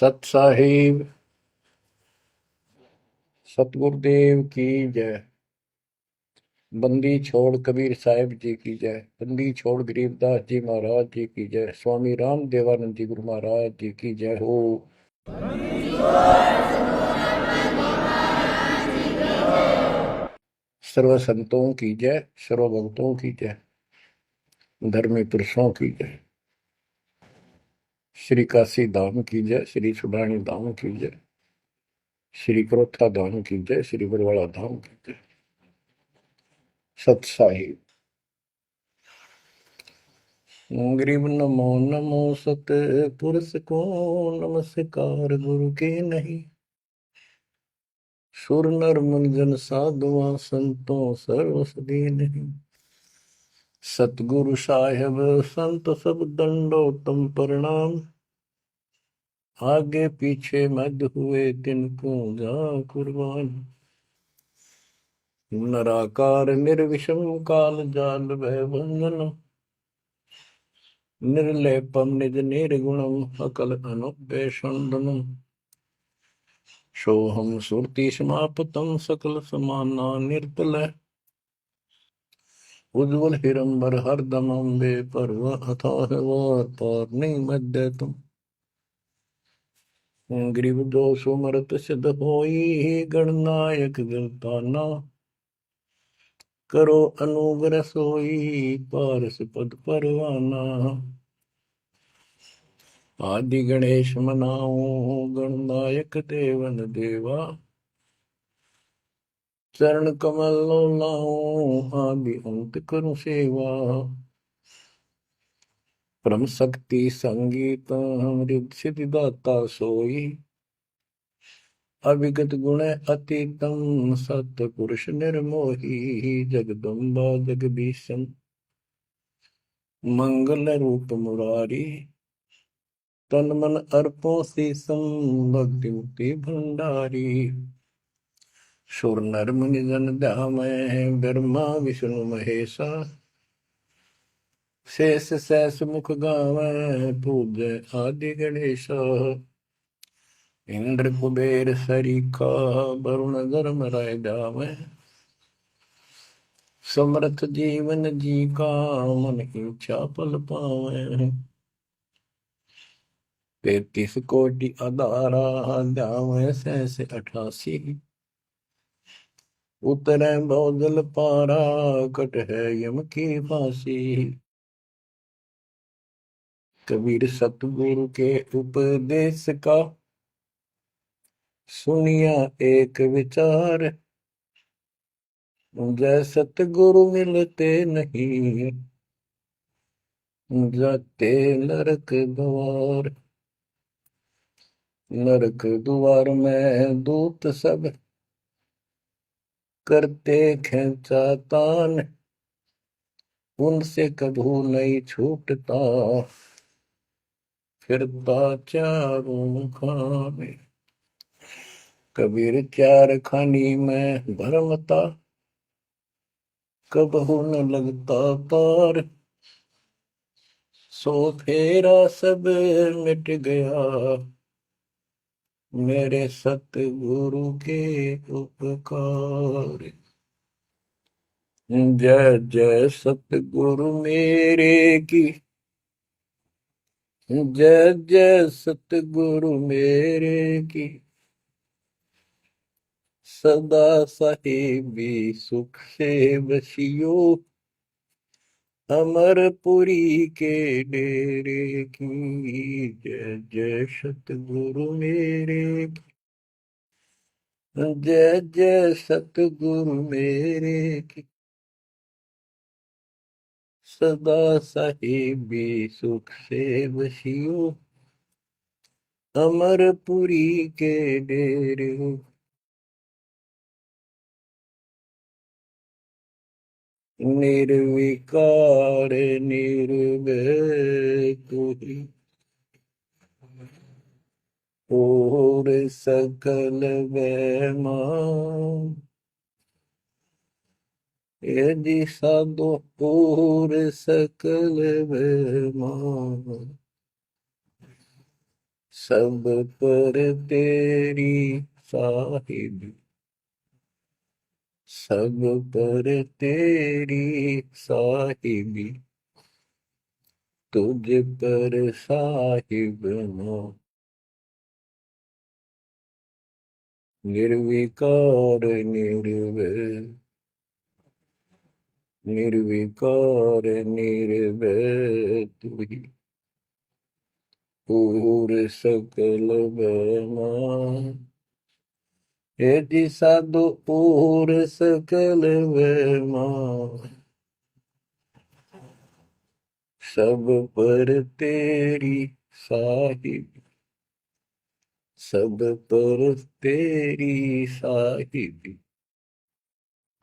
सत साहिब सतगुरुदेव की जय। बंदी छोड़ कबीर साहिब जी की जय। बंदी छोड़ गरीबदास जी महाराज जी की जय। स्वामी राम देवानंद जी गुरु महाराज जी की जय हो। सर्व संतों की जय, सर्व भक्तों की जय, धर्मी पुरुषों की जय। श्री काशी धाम की जय, श्री सुडानी धाम की जय, श्री क्रोथा धाम की जय, श्री बरवाड़ा धाम की जय। सत साहिब गरीब नमो नमो सत पुरुष को नमस्कार गुरु के नहीं। सुर नर मुनिजन साधुआ संतों सर्वसदी नहीं। सतगुरु साहेब संत सब दंडोतम प्रणाम। आगे पीछे मध्य हुए तिनको जा कुर्बान। नराकार निर्विषम काल जाल भय बंधन। निर्लेपम निज निर्गुणम अकल अनुपेशंदनम। सोहम सुरति समापतम सकल समाना निर्तल। उज्ज्वल हिरंबर हरदम अम्बे पर्व अथाह वार पार नहीं मध्य तुम। ग्रीव दोष मरत सिद्ध होई गणनायक गलताना। करो अनुग्रह सोई पारस पद परवाना। आदि गणेश मनाओ गणनायक देवन देवा। चरण कमल लाओ आदि अंत करूं सेवा। परम शक्ति संगीत अमृत सिद्धिदाता सोई। अविगत गुण अतीतम सतपुरुष निर्मोही। जगदम्बा जगदीशम मंगल रूप मुरारी। तन मन अर्पों शीसम भक्ति मुक्ति भंडारी। सुर नर मुनि जन ध्यामय ब्रह्मा विष्णु महेशा। शेष सहस मुख गावै पूज्य आदि गणेश। इंद्र कुबेर सरीखा वरुण धर्म राय जावै। समर्थ जीवन जी का मन इच्छा पल पावै। 33 कोटि अदारा ध्यावै सहस 88। उतरै बहुजल पारा कट है यम की फांसी। कबीर सतगुरु के उपदेश का सुनिया एक विचार। जय सतगुरु मिलते नहीं जाते नरक द्वार। नरक द्वार में दूत सब करते खेचा तान। उनसे कभू नहीं छूटता फिरता चारों खाने। कबीर चार खानी में भरमता कबहू न लगता पार। सो फेरा सब मिट गया मेरे सतगुरु के उपकार। जय जय सतगुरु मेरे की। जय जय सतगुरु मेरे की। सदा साहिबी सुख से बसियो। अमरपुरी के डेरे की। जय जय सतगुरु मेरे की। जय जय सतगुरु मेरे की। सदा साहिबी सुख से बसियो। अमरपुरी के डेरे। निर्विकार निर्भय कोई और सकल वैमान। यदि साधो और सकल वैमान। सब पर तेरी साहिबी, सब पर तेरी साहिबी, तुझ पर साहिब ना। निर्विकार निर्भय, निर्विकार निर्भय तू ही, पूर सकल बना। हे जी साधु पूर सकल बना, सब पर तेरी साहिब, सब पर तेरी साहिबी,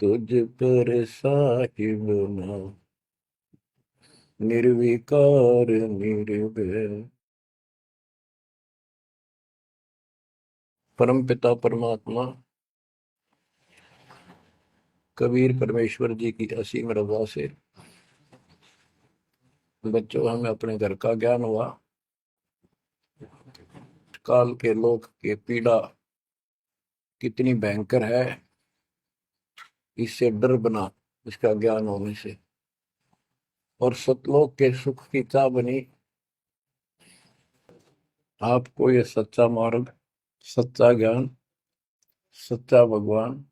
तुझ पर साहिब ना। निर्विकार निर्भय। परम पिता परमात्मा कबीर परमेश्वर जी की असीम रजा से बच्चों हमें अपने घर का ज्ञान हुआ। काल के लोक के पीड़ा कितनी भयंकर है, इससे डर बना इसका ज्ञान होने से। और सतलोक के सुख की चाह बनी आपको ये सच्चा मार्ग, सच्चा ज्ञान, सच्चा भगवान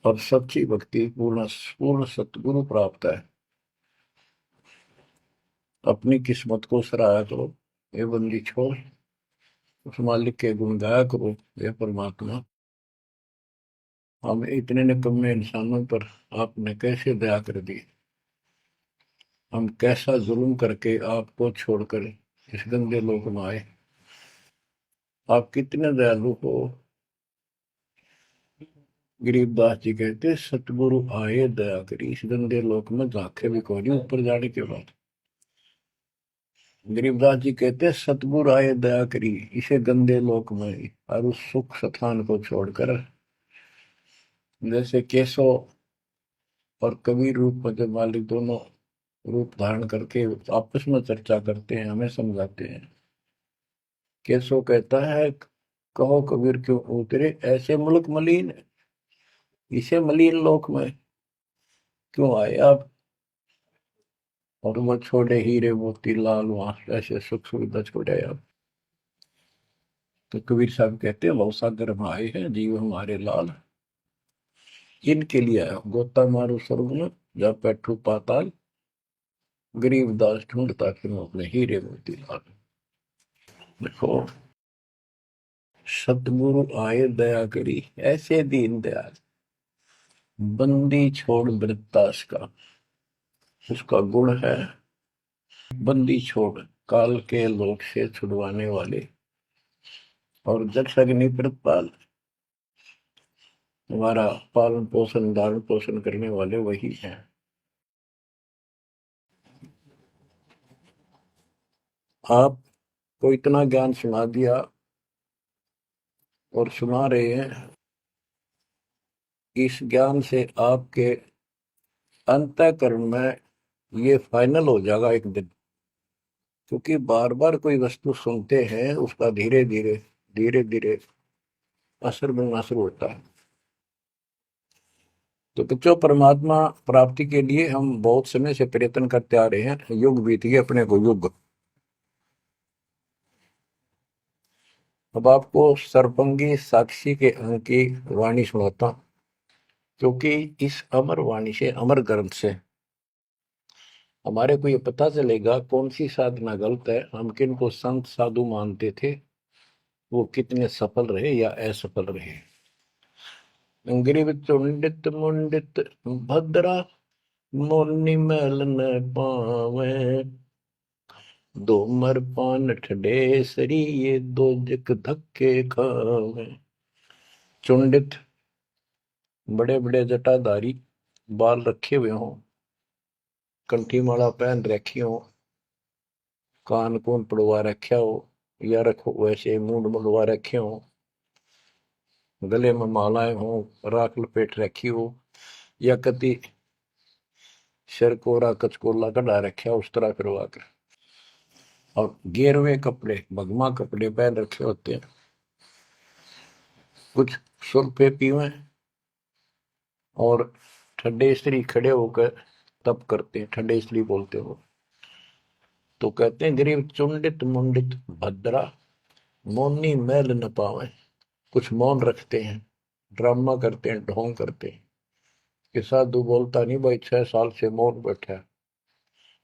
और सच्ची भक्ति पूर्ण पूर्ण सतगुरु प्राप्त है। अपनी किस्मत को सराहा करो, ये बंदी छोड़, उस मालिक के गुण गाया करो। ये परमात्मा, हम इतने निकम्मे इंसानों पर आपने कैसे दया कर दी। हम कैसा जुल्म करके आपको छोड़कर इस गंदे लोक में आए। आप कितने दयालु हो। गरीबदास जी कहते सतगुरु आए दया करी, इस गंदे लोक में झांके भी कोई नहीं ऊपर जाने के बाद। गरीबदास जी कहते सतगुरु आए दया करी इसे गंदे लोक में, और उस सुख स्थान को छोड़कर जैसे केशव और कबीर रूप में जब मालिक दोनों रूप धारण करके आपस में चर्चा करते हैं, हमें समझाते हैं। केशव कहता है कहो कबीर क्यों उतरे ऐसे मुल्क मलिन, इसे मलिन लोक में क्यों आए आप। और वो छोड़े हीरे मोती लाल वहां ऐसे सुख सुविधा छोड़े आप। तो कबीर साहब कहते हैं वो सागर में आए हैं जीव हमारे लाल, इनके लिए आया गोता मारू स्वर्ग में जा बैठू पाताल, गरीब दास ढूंढता फिर अपने हीरे मोती लाल। देखो सतगुरु आए दया करी ऐसे दीन दयाल, बंदी छोड़ वृत्तास का उसका गुण है। बंदी छोड़ काल के लोक से छुड़वाने वाले और जक्ष अग्नि प्रतपाल, हमारा पालन पोषण धारण पोषण करने वाले वही हैं। आपको इतना ज्ञान सुना दिया और सुना रहे हैं, इस ज्ञान से आपके अंतःकरण में ये फाइनल हो जाएगा एक दिन। क्योंकि बार बार कोई वस्तु सुनते हैं उसका धीरे धीरे धीरे धीरे असर बनना शुरू होता है। तो बच्चों परमात्मा प्राप्ति के लिए हम बहुत समय से प्रयत्न करते आ रहे हैं, युग बीत गए अपने को युग। अब आपको सरपंगी साक्षी के अंक की वाणी सुनाता हूं, क्योंकि इस अमर वाणी से अमर ग्रंथ से हमारे को ये पता चलेगा कौन सी साधना गलत है, हम किन को संत साधु मानते थे, वो कितने सफल रहे या असफल रहे। ग्रीव चुंडित मुंडित भद्रा, मोरनी मैल न पावे, दो मर पान ठडे सरी ये दो जक धक्के खावे। चुंडित बड़े बड़े जटाधारी, बाल रखे हुए हों, कंठी माला पहन रखी हो, कान कून पड़वा रखा हो, या रखो वैसे मूंड मुड़वा रखे हो, गले में मालाएं हो, राख लपेट रखी हो, या कति सिर कोरा कचकोला कढ़ा रखा उस तरह करवा कर। और गेरुए कपड़े भगवा कपड़े पहन रखे होते हैं, कुछ सुल्फे पीवे और ठंडे स्त्री खड़े होकर तप करते हैं, ठंडे स्त्री बोलते हो। तो कहते हैं गरीब चुंडित मुंडित भद्रा मौनी मैल न पावे। कुछ मौन रखते हैं, ड्रामा करते हैं, ढोंग करते हैं कि साधु बोलता नहीं भाई, 6 साल से मौन बैठा है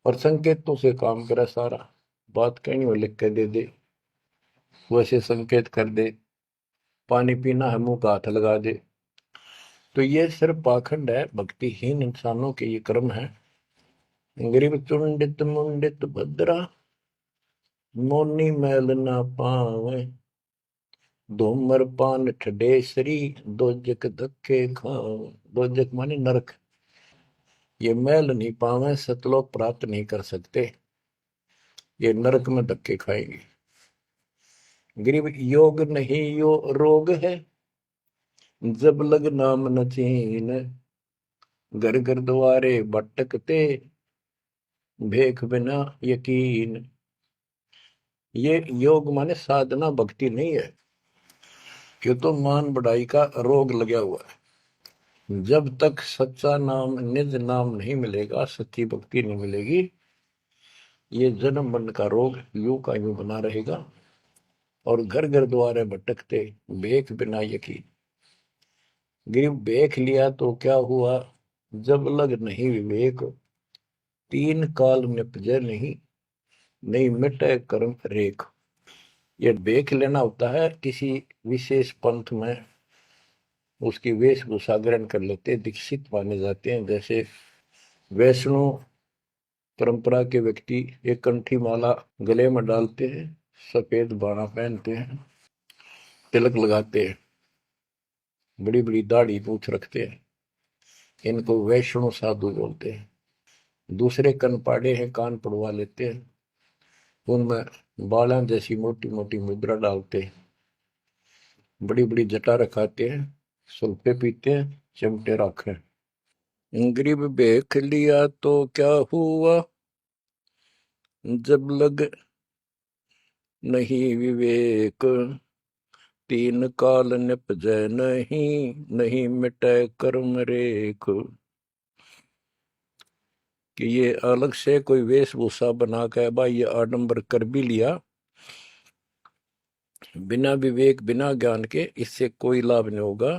और संकेतों से काम करे सारा, बात कहीं वो लिख के दे दे, वैसे संकेत कर दे, पानी पीना है मुंह का हाथ लगा दे। तो ये सिर्फ पाखंड है, भक्तिहीन इंसानों के ये कर्म है। गरीब चुंडित मुंडित भद्रा मोनी मैल ना पावे, धूमर पान ठडेसरी दोजक धक्के खावे। दोजक माने नरक। ये मैल नहीं पावे, सतलोक प्राप्त नहीं कर सकते, ये नरक में धक्के खाएंगे। गरीब योग नहीं यो रोग है, जब लग नाम न चीन, घर घर द्वारे भटकते भेख बिना यकीन। ये योग माने साधना भक्ति नहीं है, ये तो मान बढ़ाई का रोग लगा हुआ है। जब तक सच्चा नाम निज नाम नहीं मिलेगा, सच्ची भक्ति नहीं मिलेगी, ये जन्म मरण का रोग यूं का यूं बना रहेगा। और घर घर द्वारे भटकते भेख बिना यकीन। गरीब भेख लिया तो क्या हुआ, जब लग नहीं विवेक, तीन काल निपजे नहीं, नहीं मिटे कर्म रेख। ये भेख लेना होता है, किसी विशेष पंथ में उसकी वेशभूषा ग्रहण कर लेते, दीक्षित माने जाते हैं। जैसे वैष्णो परंपरा के व्यक्ति एक कंठी माला गले में डालते हैं, सफेद बाणा पहनते हैं, तिलक लगाते हैं, बड़ी बड़ी दाढ़ी पूछ रखते हैं, इनको वैष्णो साधु बोलते हैं। दूसरे कनपाड़े हैं, कान पड़वा लेते हैं, उनमें बाला जैसी मोटी मोटी मुद्रा डालते हैं, बड़ी बड़ी जटा रखाते हैं, सुल्फे पीते हैं, चिमटे रखे। गरीब देख लिया तो क्या हुआ, जब लग नहीं विवेक, तीन काल निपजै नहीं, नहीं मिटे कर्म रेख। कि ये अलग से कोई वेशभूषा बना के भाई ये आडंबर कर भी लिया, बिना विवेक बिना ज्ञान के इससे कोई लाभ नहीं होगा।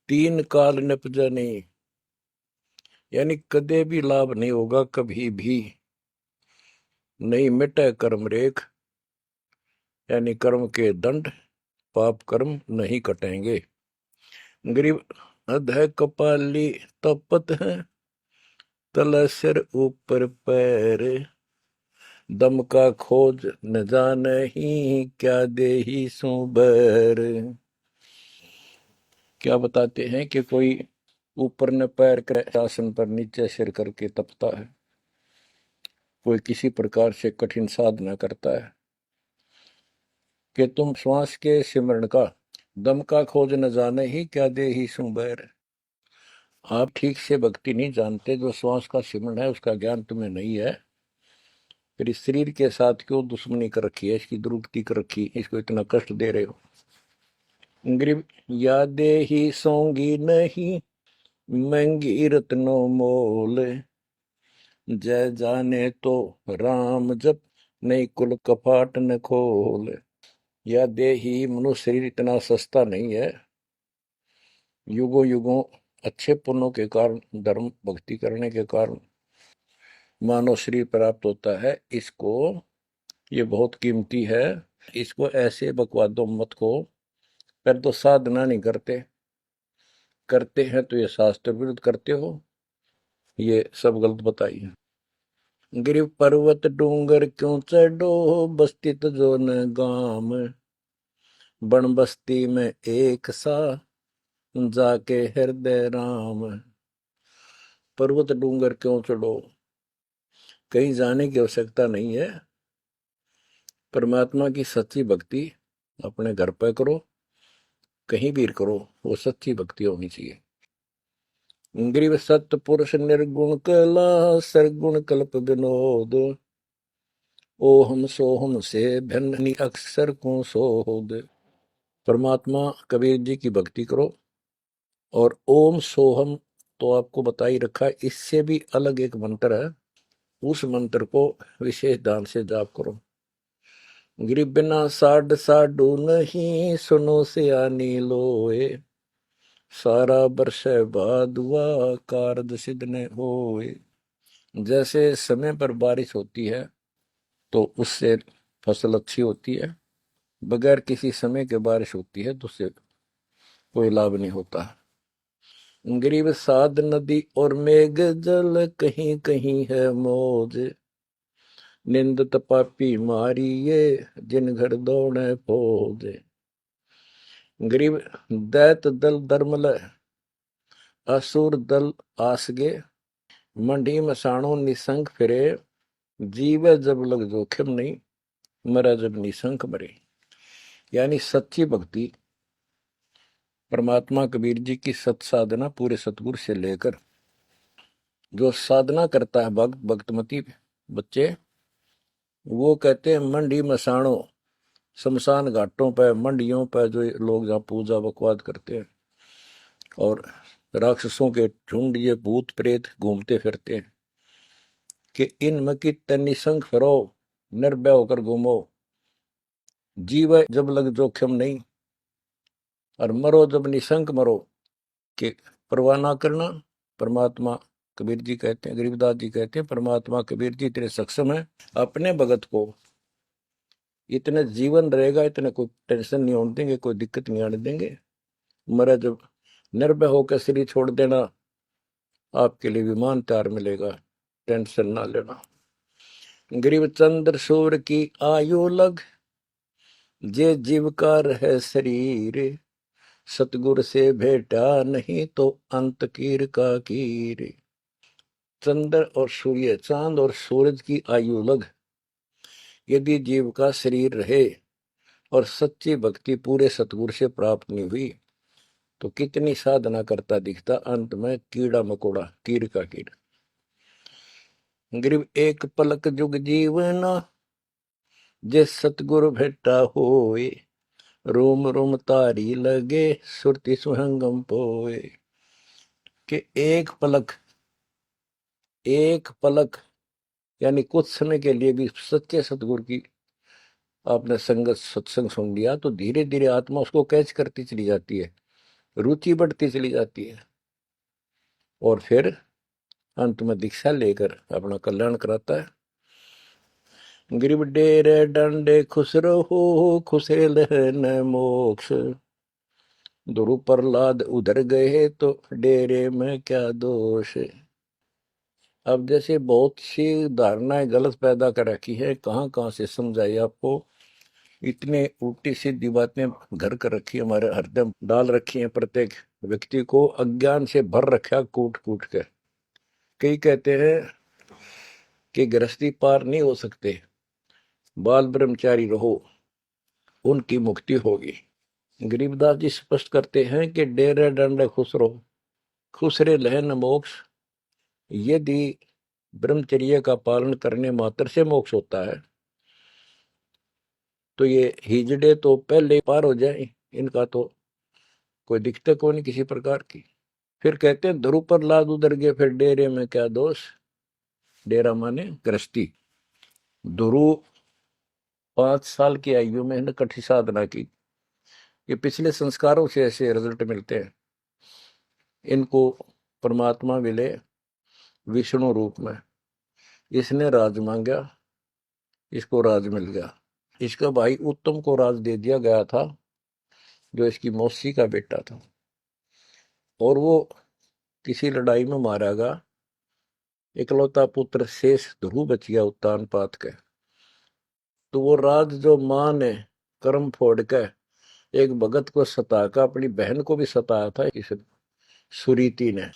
तीन काल निपजा नहीं, यानी कदे भी लाभ नहीं होगा, कभी भी नहीं मिटे कर्म रेख, यानी कर्म के दंड पाप कर्म नहीं कटेंगे। गरीब अधः कपाली तपत है, तल सिर ऊपर पैर, दम का खोज न जाने ही, क्या देही सो बैर। क्या बताते हैं कि कोई ऊपर न पैर कर आसन पर नीचे सिर करके तपता है, कोई किसी प्रकार से कठिन साधना करता है कि तुम श्वास के सिमरण का, दम का खोज न जाने ही, क्या दे ही सुबैर। आप ठीक से भक्ति नहीं जानते, जो श्वास का सिमरण है उसका ज्ञान तुम्हें नहीं है, फिर इस शरीर के साथ क्यों दुश्मनी कर रखी है, इसकी दुर्गति कर रखी, इसको इतना कष्ट दे रहे हो। गरीब यादे ही सोंगी नहीं, महंगी रत्नो मोल, जय जाने तो राम जप, नहीं कुल कपाट न खोल। या दे ही मनुष्य शरीर इतना सस्ता नहीं है, युगों युगों अच्छे पुण्यों के कारण, धर्म भक्ति करने के कारण मानव शरीर प्राप्त होता है। इसको ये बहुत कीमती है, इसको ऐसे बकवादों मत को। पर तो साधना नहीं करते, करते हैं तो ये शास्त्र विरुद्ध करते हो, ये सब गलत बताइए। गिरिव पर्वत डूंगर क्यों चढ़ो, बस्ती तो जो न गाम, बन बस्ती में एक सा, जाके हृदय राम। पर्वत डूंगर क्यों चढ़ो, कहीं जाने की आवश्यकता नहीं है। परमात्मा की सच्ची भक्ति अपने घर पर करो, कहीं भी करो, वो सच्ची भक्ति होनी चाहिए। ग्रीव सत्य पुरुष निर्गुण कला, सरगुण कल्प विनोद, ओहम सोहम से भिन्न अक्सर को सोहद। परमात्मा कबीर जी की भक्ति करो। और ओम सोहम तो आपको बता ही रखा है, इससे भी अलग एक मंत्र है, उस मंत्र को विशेष ध्यान से जाप करो। गिरि बिना साड साडू नहीं, सुनो से आनी लोए, सारा बरस बादुआ कारज सिद्ध न होए। जैसे समय पर बारिश होती है तो उससे फसल अच्छी होती है, बगैर किसी समय के बारिश होती है तो उससे कोई लाभ नहीं होता। गरीब साध नदी और मेघ जल, कहीं कहीं है मौज, निंदत पापी मारिये, जिन घर दौड़े फौज। गरीब दैत दल दरमल, असुर दल आसगे, मंडी मसाणों निसंग फिरे, जीव जब लग जोखिम नहीं, मरा जब निसंक मरे। यानी सच्ची भक्ति परमात्मा कबीर जी की सत साधना पूरे सतगुरु से लेकर जो साधना करता है भक्त भक्तमती बच्चे, वो कहते हैं मंडी मसाणों, शमशान घाटों पर मंडियों पर जो लोग जहाँ पूजा बकवाद करते हैं और राक्षसों के झुंड ये भूत प्रेत घूमते फिरते हैं, कि इन की निसंग फिरो, निर्भय होकर घूमो, जीव जब लग जोखिम नहीं, और मरो जब निसंक मरो, कि परवाह ना करना। परमात्मा कबीर जी कहते हैं, गरीबदास जी कहते हैं, परमात्मा कबीर जी इतने सक्षम है, अपने भगत को इतने जीवन रहेगा, इतने कोई टेंशन नहीं होने देंगे, कोई दिक्कत नहीं आने देंगे। मरा जब निर्भय होकर शरीर छोड़ देना, आपके लिए विमान तैयार मिलेगा, टेंशन ना लेना। गरीब चंद्र सूर्य की आयु लग, जे जीव का रहे शरीर, सतगुर से भेटा नहीं तो अंत कीर का कीर। चंद्र और सूर्य, चांद और सूरज की आयु लग, यदि जीव का शरीर रहे और सच्ची भक्ति पूरे सतगुरु से प्राप्त नहीं हुई, तो कितनी साधना करता दिखता, अंत में कीड़ा मकोड़ा, कीर का कीड़। गरीब एक पलक जुग जीवना, जे सतगुरु भेटा होए, रोम रोम तारी लगे, सुरति सुहंगम पोए। कि एक पलक यानी कुछ समय के लिए भी सच्चे सतगुरु की आपने संगत सत्संग सुन लिया, तो धीरे धीरे आत्मा उसको कैच करती चली जाती है, रुचि बढ़ती चली जाती है, और फिर अंत में दीक्षा लेकर अपना कल्याण कराता है। गरीब डेरे डंडे खुश रहो, खुशेल है न मोक्ष, ध्रुव प्रहलाद उधर गए तो डेरे में क्या दोष। अब जैसे बहुत सी धारणाएं गलत पैदा कर रखी है, कहाँ कहाँ से समझाई आपको, इतने उल्टी सीधी बातें घर कर रखी है, हमारे हृदय डाल रखी है, प्रत्येक व्यक्ति को अज्ञान से भर रखा कूट कूट के। कई कहते हैं कि गृहस्थी पार नहीं हो सकते, बाल ब्रह्मचारी रहो, उनकी मुक्ति होगी। गरीबदास जी स्पष्ट करते हैं कि डेरे डंडे खुश रहो, खुश रे लहन मोक्ष। यदि ब्रह्मचर्य का पालन करने मात्र से मोक्ष होता है, तो ये हिजड़े तो पहले पार हो जाए, इनका तो कोई दिक्कत को नहीं किसी प्रकार की। फिर कहते हैं ध्रुव पर लाद उधर गए, फिर डेरे में क्या दोष। डेरा माने गृहस्थी। ध्रुव 5 साल की आयु में कठी साधना की, ये पिछले संस्कारों से ऐसे रिजल्ट मिलते हैं। इनको परमात्मा मिले विष्णु रूप में, इसने राज मांगा, इसको राज मिल गया। इसका भाई उत्तम को राज दे दिया गया था, जो इसकी मौसी का बेटा था, और वो किसी लड़ाई में मारा गया। इकलौता पुत्र शेष ध्रुव बच गया उत्तान पात के। तो वो राज जो माँ ने कर्म फोड़ के एक भगत को सता कर, अपनी बहन को भी सताया था इस सुरीति ने,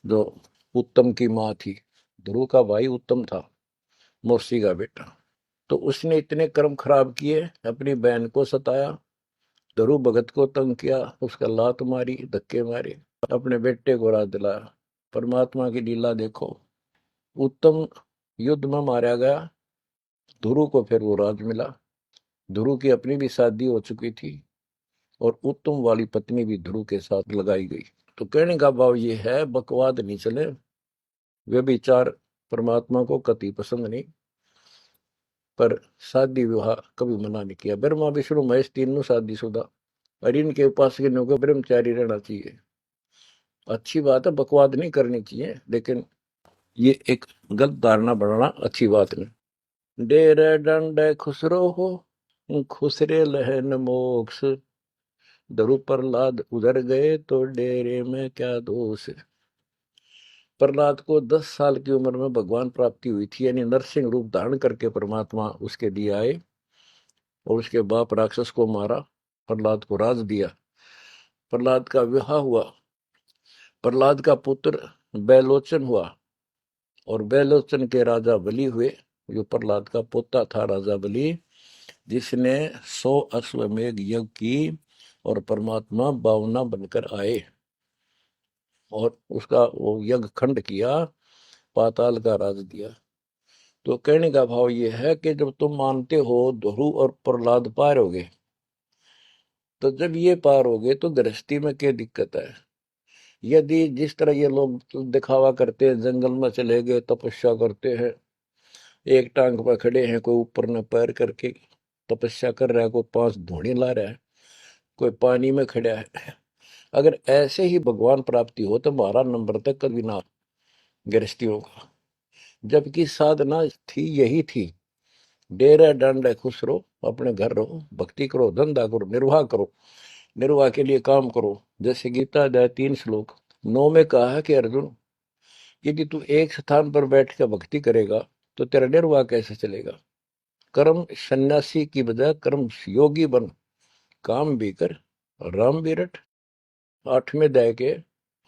जो उत्तम की माँ थी। ध्रुव का भाई उत्तम था, मौसी का बेटा। तो उसने इतने कर्म खराब किए, अपनी बहन को सताया, ध्रुव भगत को तंग किया, उसका लात मारी, धक्के मारे, अपने बेटे को राज दिलाया। परमात्मा की लीला देखो। उत्तम युद्ध में मारा गया, ध्रुव को फिर वो राज मिला। ध्रुव की अपनी भी शादी हो चुकी थी और उत्तम वाली पत्नी भी ध्रुव के साथ लगाई गई। तो कहने का भाव ये है, बकवाद नहीं चले, वे विचार परमात्मा को कति पसंद नहीं। पर शादी विवाह कभी मना नहीं किया। ब्रह्मा विष्णु महेश तीनों शादीशुदा, और इनके उपासक को ब्रह्मचारी रहना चाहिए। अच्छी बात है, बकवाद नहीं करनी चाहिए, लेकिन ये एक गलत धारणा बनाना अच्छी बात नहीं। डेरे डंडे खुसरो हो, खुसरे लहन मोक्ष, दरु प्रहलाद उधर गए तो डेरे में क्या दोष। प्रहलाद को 10 साल की उम्र में भगवान प्राप्ति हुई थी, यानी नरसिंह रूप धारण करके परमात्मा उसके लिए आए और उसके बाप राक्षस को मारा, प्रहलाद को राज दिया। प्रहलाद का विवाह हुआ, प्रहलाद का पुत्र बैलोचन हुआ और बैलोचन के राजा बलि हुए। जो प्रहलाद का पोता था राजा बलि, जिसने 100 अश्वमेघ यज्ञ की और परमात्मा बावना बनकर आए और उसका वो यज्ञ खंड किया, पाताल का राज दिया। तो कहने का भाव ये है कि जब तुम मानते हो ध्रुव और प्रहलाद पार हो गए, तो जब ये पार हो गए तो गृहस्थी में क्या दिक्कत है। यदि जिस तरह ये लोग दिखावा करते हैं, जंगल में चले गए तपस्या करते हैं, एक टांग पर खड़े हैं, कोई ऊपर न पैर करके तपस्या कर रहा है, कोई 5 धूणी ला रहा है, कोई पानी में खड़ा है, अगर ऐसे ही भगवान प्राप्ति हो तो 12 नंबर तक कभी ना गृहस्थियों का। जबकि साधना थी यही थी, डेरा डंडे खुश रहो, अपने घर रहो, भक्ति करो, धंधा करो, निर्वाह करो, निर्वाह के लिए काम करो। जैसे गीता अध्याय 3 श्लोक 9 में कहा है कि अर्जुन, यदि तू एक स्थान पर बैठ कर भक्ति करेगा तो तेरा निर्वाह कैसे चलेगा। कर्म सन्यासी की बजाय कर्म योगी बन, काम भी कर, राम भी रट। 8वें अध्याय के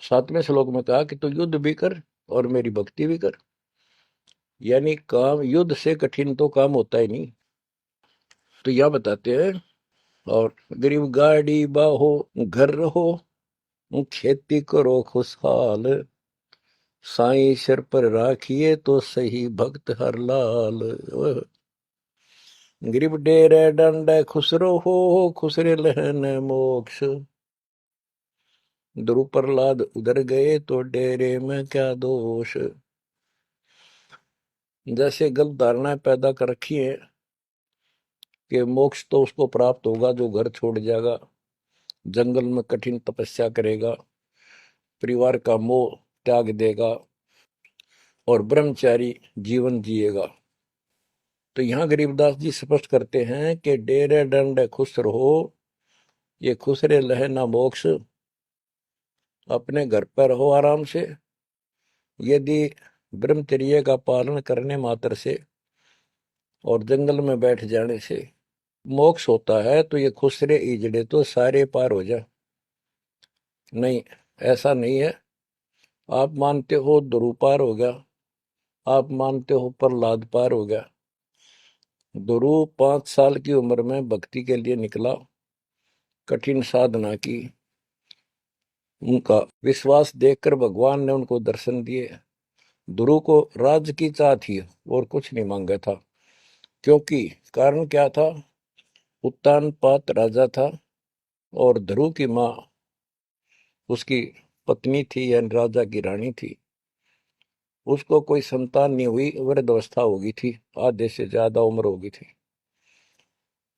7वें श्लोक में कहा कि तू युद्ध भी कर और मेरी भक्ति भी कर। यानी काम, युद्ध से कठिन तो काम होता ही नहीं। तो यह बताते हैं, और गरीब गाड़ी बाहो, घर रहो, खेती करो खुशहाल, साईं सिर पर राखिए तो सही भक्त हर लाल। गरीब डेरे डंडे खुसरो हो, खुसरे लहन मोक्ष, ध्रुव प्रहलाद उधर गए तो डेरे में क्या दोष। जैसे गलत धारणाएं पैदा कर रखी है कि मोक्ष तो उसको प्राप्त होगा जो घर छोड़ जाएगा, जंगल में कठिन तपस्या करेगा, परिवार का मोह त्याग देगा और ब्रह्मचारी जीवन जिएगा। तो यहाँ गरीबदास जी स्पष्ट करते हैं कि डेरे डंडे खुश रहो, ये खुसरे लहे ना मोक्ष, अपने घर पर रहो आराम से। यदि ब्रह्मचर्य का पालन करने मात्र से और जंगल में बैठ जाने से मोक्ष होता है, तो ये खुसरे इजड़े तो सारे पार हो जाए। नहीं, ऐसा नहीं है। आप मानते हो ध्रुव पार हो गया, आप मानते हो प्रहलाद पार हो गया। ध्रुव 5 साल की उम्र में भक्ति के लिए निकला, कठिन साधना की, उनका विश्वास देखकर भगवान ने उनको दर्शन दिए। ध्रुव को राज की चाह थी और कुछ नहीं मांगा था, क्योंकि कारण क्या था, उत्तानपाद राजा था और ध्रुव की माँ उसकी पत्नी थी, यानी राजा की रानी थी। उसको कोई संतान नहीं हुई, वृद्धावस्था हो गई थी, आधे से ज्यादा उम्र हो गई थी।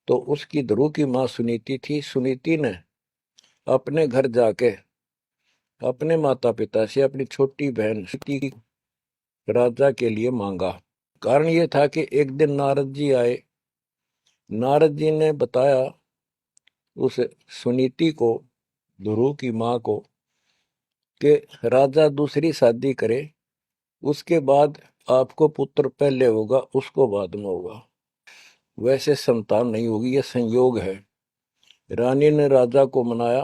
तो उसकी ध्रुव की माँ सुनीति थी। सुनीति ने अपने घर जाके अपने माता पिता से अपनी छोटी बहन सुनीति राजा के लिए मांगा। कारण ये था कि एक दिन नारद जी आए। नारद जी ने बताया उस सुनीति को, ध्रुव की माँ को, कि राजा दूसरी शादी करे, उसके बाद आपको पुत्र पहले होगा, उसको बाद में होगा, वैसे संतान नहीं होगी, यह संयोग है। रानी ने राजा को मनाया,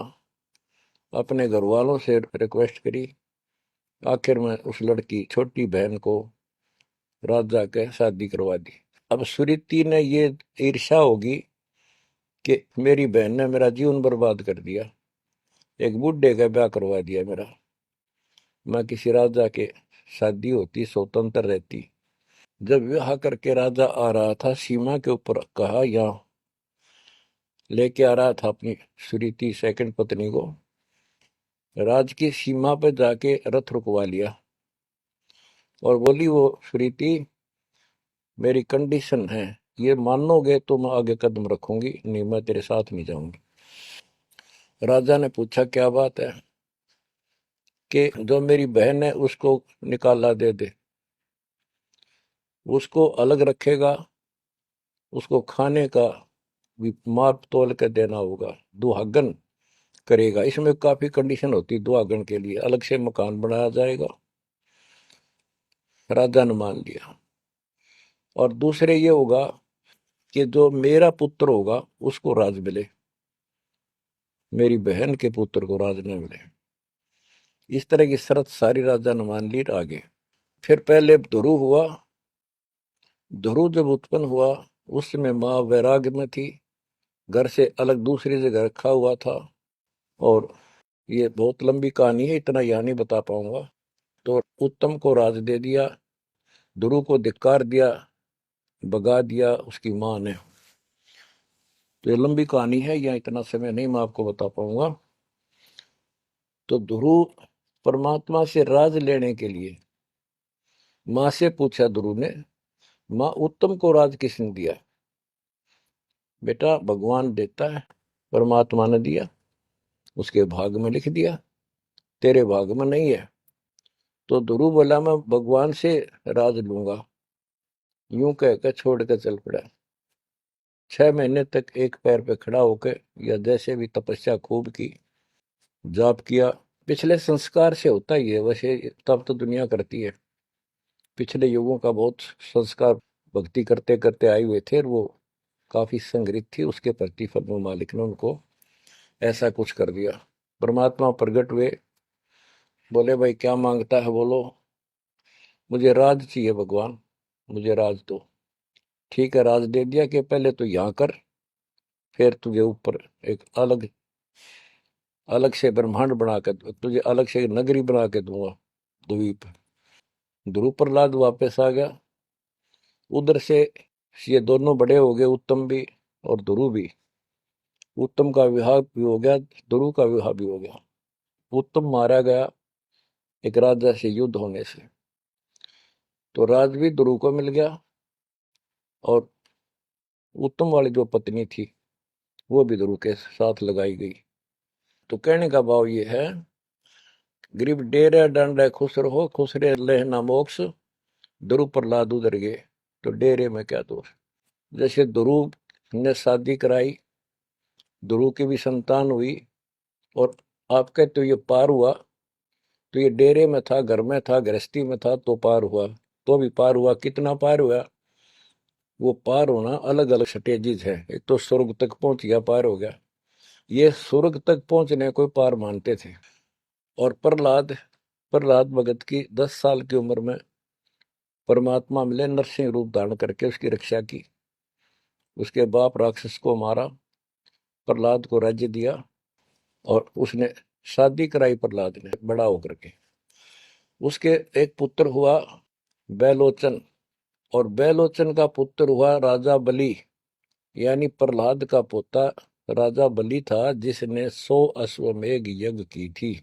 अपने घर वालों से रिक्वेस्ट करी, आखिर में उस लड़की छोटी बहन को राजा के शादी करवा दी। अब सुरीति ने ये ईर्ष्या होगी कि मेरी बहन ने मेरा जीवन बर्बाद कर दिया, एक बूढ़े का ब्याह करवा दिया मेरा, मैं किसी राजा के शादी होती, स्वतंत्र रहती। जब विवाह करके राजा आ रहा था सीमा के ऊपर, कहा यहाँ लेके आ रहा था अपनी सुरीति सेकंड पत्नी को, राज की सीमा पर जाके रथ रुकवा लिया और बोली, वो सुरीति मेरी कंडीशन है, ये मानोगे तो मैं आगे कदम रखूंगी, नहीं मैं तेरे साथ नहीं जाऊंगी। राजा ने पूछा, क्या बात है? कि जो मेरी बहन है उसको निकाला दे दे, उसको अलग रखेगा, उसको खाने का भी माप तोल के देना होगा, दुहागन करेगा। इसमें काफी कंडीशन होती है, दुहागन के लिए अलग से मकान बनाया जाएगा। राजा ने मान लिया। और दूसरे ये होगा कि जो मेरा पुत्र होगा उसको राज मिले, मेरी बहन के पुत्र को राज न मिले। इस तरह की शर्त सारी राजा ने मान ली। आगे फिर पहले ध्रुव हुआ। ध्रुव जब उत्पन्न हुआ उस समय माँ वैराग्य में थी, घर से अलग दूसरी जगह रखा हुआ था। और ये बहुत लंबी कहानी है, इतना यहाँ नहीं बता पाऊंगा। तो उत्तम को राज दे दिया, ध्रुव को धिक्कार दिया, भगा दिया उसकी माँ ने। तो ये लंबी कहानी है, यहाँ इतना समय नहीं मैं आपको बता पाऊंगा। तो ध्रुव परमात्मा से राज लेने के लिए माँ से पूछा ध्रुव ने, माँ उत्तम को राज किसने दिया? बेटा भगवान देता है, परमात्मा ने दिया, उसके भाग में लिख दिया, तेरे भाग में नहीं है। तो ध्रुव बोला, मैं भगवान से राज लूंगा। यूं कहकर छोड़ कर चल पड़ा। 6 महीने तक एक पैर पे खड़ा होकर, या जैसे भी तपस्या खूब की, जाप किया। पिछले संस्कार से होता ही है वैसे, तब तो दुनिया करती है। पिछले युगों का बहुत संस्कार भक्ति करते करते आए हुए थे, और वो काफी संग्रहित थी, उसके प्रतिफल में मालिक ने उनको ऐसा कुछ कर दिया। परमात्मा प्रकट हुए, बोले भाई क्या मांगता है बोलो। मुझे राज चाहिए भगवान, मुझे राज दो। ठीक है, राज दे दिया कि पहले तो यहाँ कर, फिर तुझे ऊपर एक अलग अलग से ब्रह्मांड बना के, तुझे अलग से नगरी बना के दूंगा, द्वीप। ध्रुव प्रहलाद वापस आ गया उधर से। ये दोनों बड़े हो गए, उत्तम भी और ध्रुव भी। उत्तम का विवाह भी हो गया, ध्रुव का विवाह भी हो गया। उत्तम मारा गया एक राजा से युद्ध होने से, तो राज भी ध्रुव को मिल गया, और उत्तम वाली जो पत्नी थी वो भी ध्रुव के साथ लगाई गई। तो कहने का भाव ये है, गरीब डेरे डंडे खुश रहो, खुश रे लेना मोक्ष, ध्रुव प्रहलाद उधर गए। तो डेरे में क्या दोष? जैसे ध्रुव ने शादी कराई, ध्रुव की भी संतान हुई, और आपके तो ये पार हुआ, तो ये डेरे में था, घर में था, गृहस्थी में था, तो पार हुआ। तो भी पार हुआ, कितना पार हुआ? वो पार होना अलग अलग स्टेजेस है। एक तो स्वर्ग तक पहुंच गया, पार हो गया। ये स्वर्ग तक पहुंचने को पार मानते थे। और प्रहलाद प्रहलाद भगत की 10 साल की उम्र में परमात्मा मिले, नरसिंह रूप धारण करके उसकी रक्षा की। उसके बाप राक्षस को मारा, प्रहलाद को राज्य दिया, और उसने शादी कराई प्रहलाद ने बड़ा होकर के। उसके एक पुत्र हुआ बैलोचन, और बैलोचन का पुत्र हुआ राजा बलि। यानी प्रहलाद का पोता राजा बलि था, जिसने 100 अश्वमेघ यज्ञ की थी,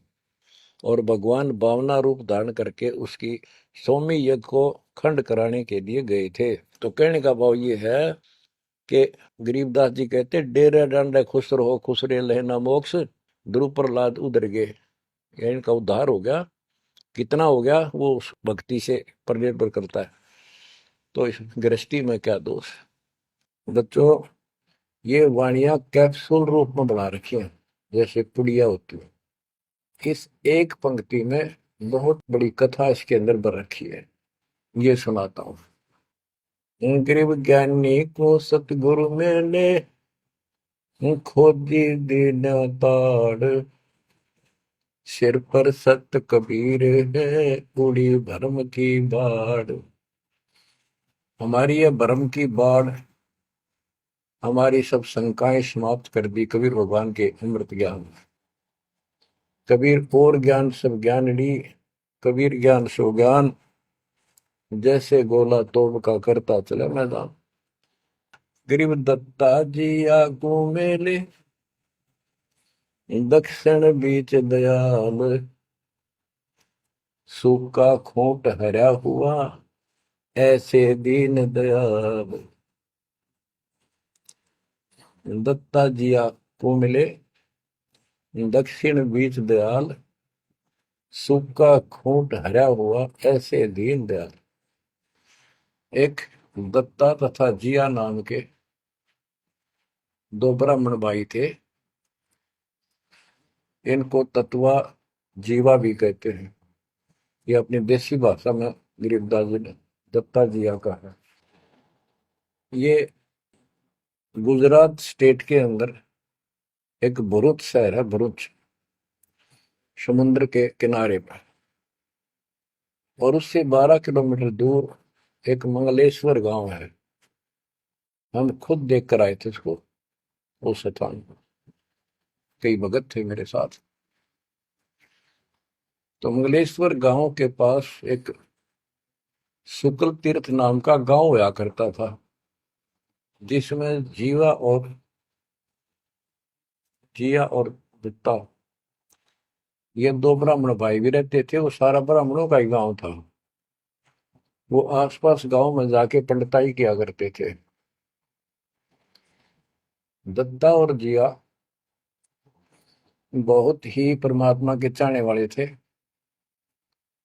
और भगवान बावना रूप धारण करके उसकी 100वीं यज्ञ को खंड कराने के लिए गए थे। तो कहने का भाव ये है कि गरीबदास जी कहते, डेरे डंडे खुश रहो, खुश रे लेना मोक्ष, ध्रुव प्रहलाद उधर गए। इनका उद्धार हो गया। कितना हो गया वो उस भक्ति से पर निर्भर करता है। तो इस गृहस्थी में क्या दोष? बच्चों, ये वाणियां कैप्सूल रूप में बना रखी हैं, जैसे पुड़िया होती है। इस एक पंक्ति में बहुत बड़ी कथा इसके अंदर भर रखी है। ये सुनाता हूँ। गरीब ज्ञानी को सतगुरु मैंने खोजी दीन ताड़, सिर पर सत कबीर है, उड़ी भरम की बाढ़। हमारी यह भरम की बाढ़, हमारी सब शंकाएं समाप्त कर दी कबीर भगवान के अमृत ज्ञान। कबीर और ज्ञान सब ज्ञान ली, कबीर ज्ञान सो ज्ञान, जैसे गोला तोड़ का करता चले मैदान। गरीब दत्ता जी आगू मेले, दक्षिण बीच दयाल, सूखा खूंट हरा हुआ, ऐसे दीन दयाल। दत्ता जी आगू मिले, दक्षिण बीच दयाल, सूखा खूंट हरा हुआ, ऐसे दीन दयाल। एक दत्ता तथा जिया नाम के दो ब्राह्मण भाई थे। इनको तत्वा जीवा भी कहते हैं। ये अपनी देसी भाषा में गरीबदास जी ने दत्ता जिया का है। ये गुजरात स्टेट के अंदर एक भरूच शहर है, भरूच, समुद्र के किनारे पर। और उससे 12 किलोमीटर दूर एक मंगलेश्वर गांव है। हम खुद देख कर आए थे उसको, उस स्थान पर। कई भगत थे मेरे साथ। तो मंगलेश्वर गांव के पास एक शुक्ल तीर्थ नाम का गांव हुआ करता था, जिसमें जिया और दत्ता, ये दो ब्राह्मण भाई भी रहते थे। वो सारा ब्राह्मणों का ही गांव था। वो आसपास गांव में जाके पंडिताई किया करते थे। दत्ता और जिया बहुत ही परमात्मा के चाहने वाले थे।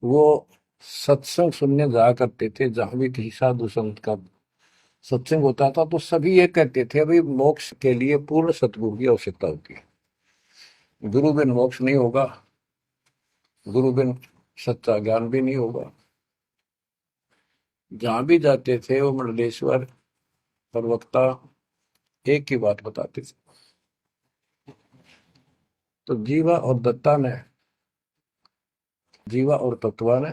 वो सत्संग सुनने जाया करते थे। जहां भी किसी साधु संत का सत्संग होता था तो सभी ये कहते थे भाई मोक्ष के लिए पूर्ण सतगुरु की आवश्यकता होती है। गुरु बिन मोक्ष नहीं होगा, गुरु बिन सच्चा ज्ञान भी नहीं होगा। जहां भी जाते थे वो मंडलेश्वर प्रवक्ता एक ही बात बताते थे। तो जीवा और तत्वा ने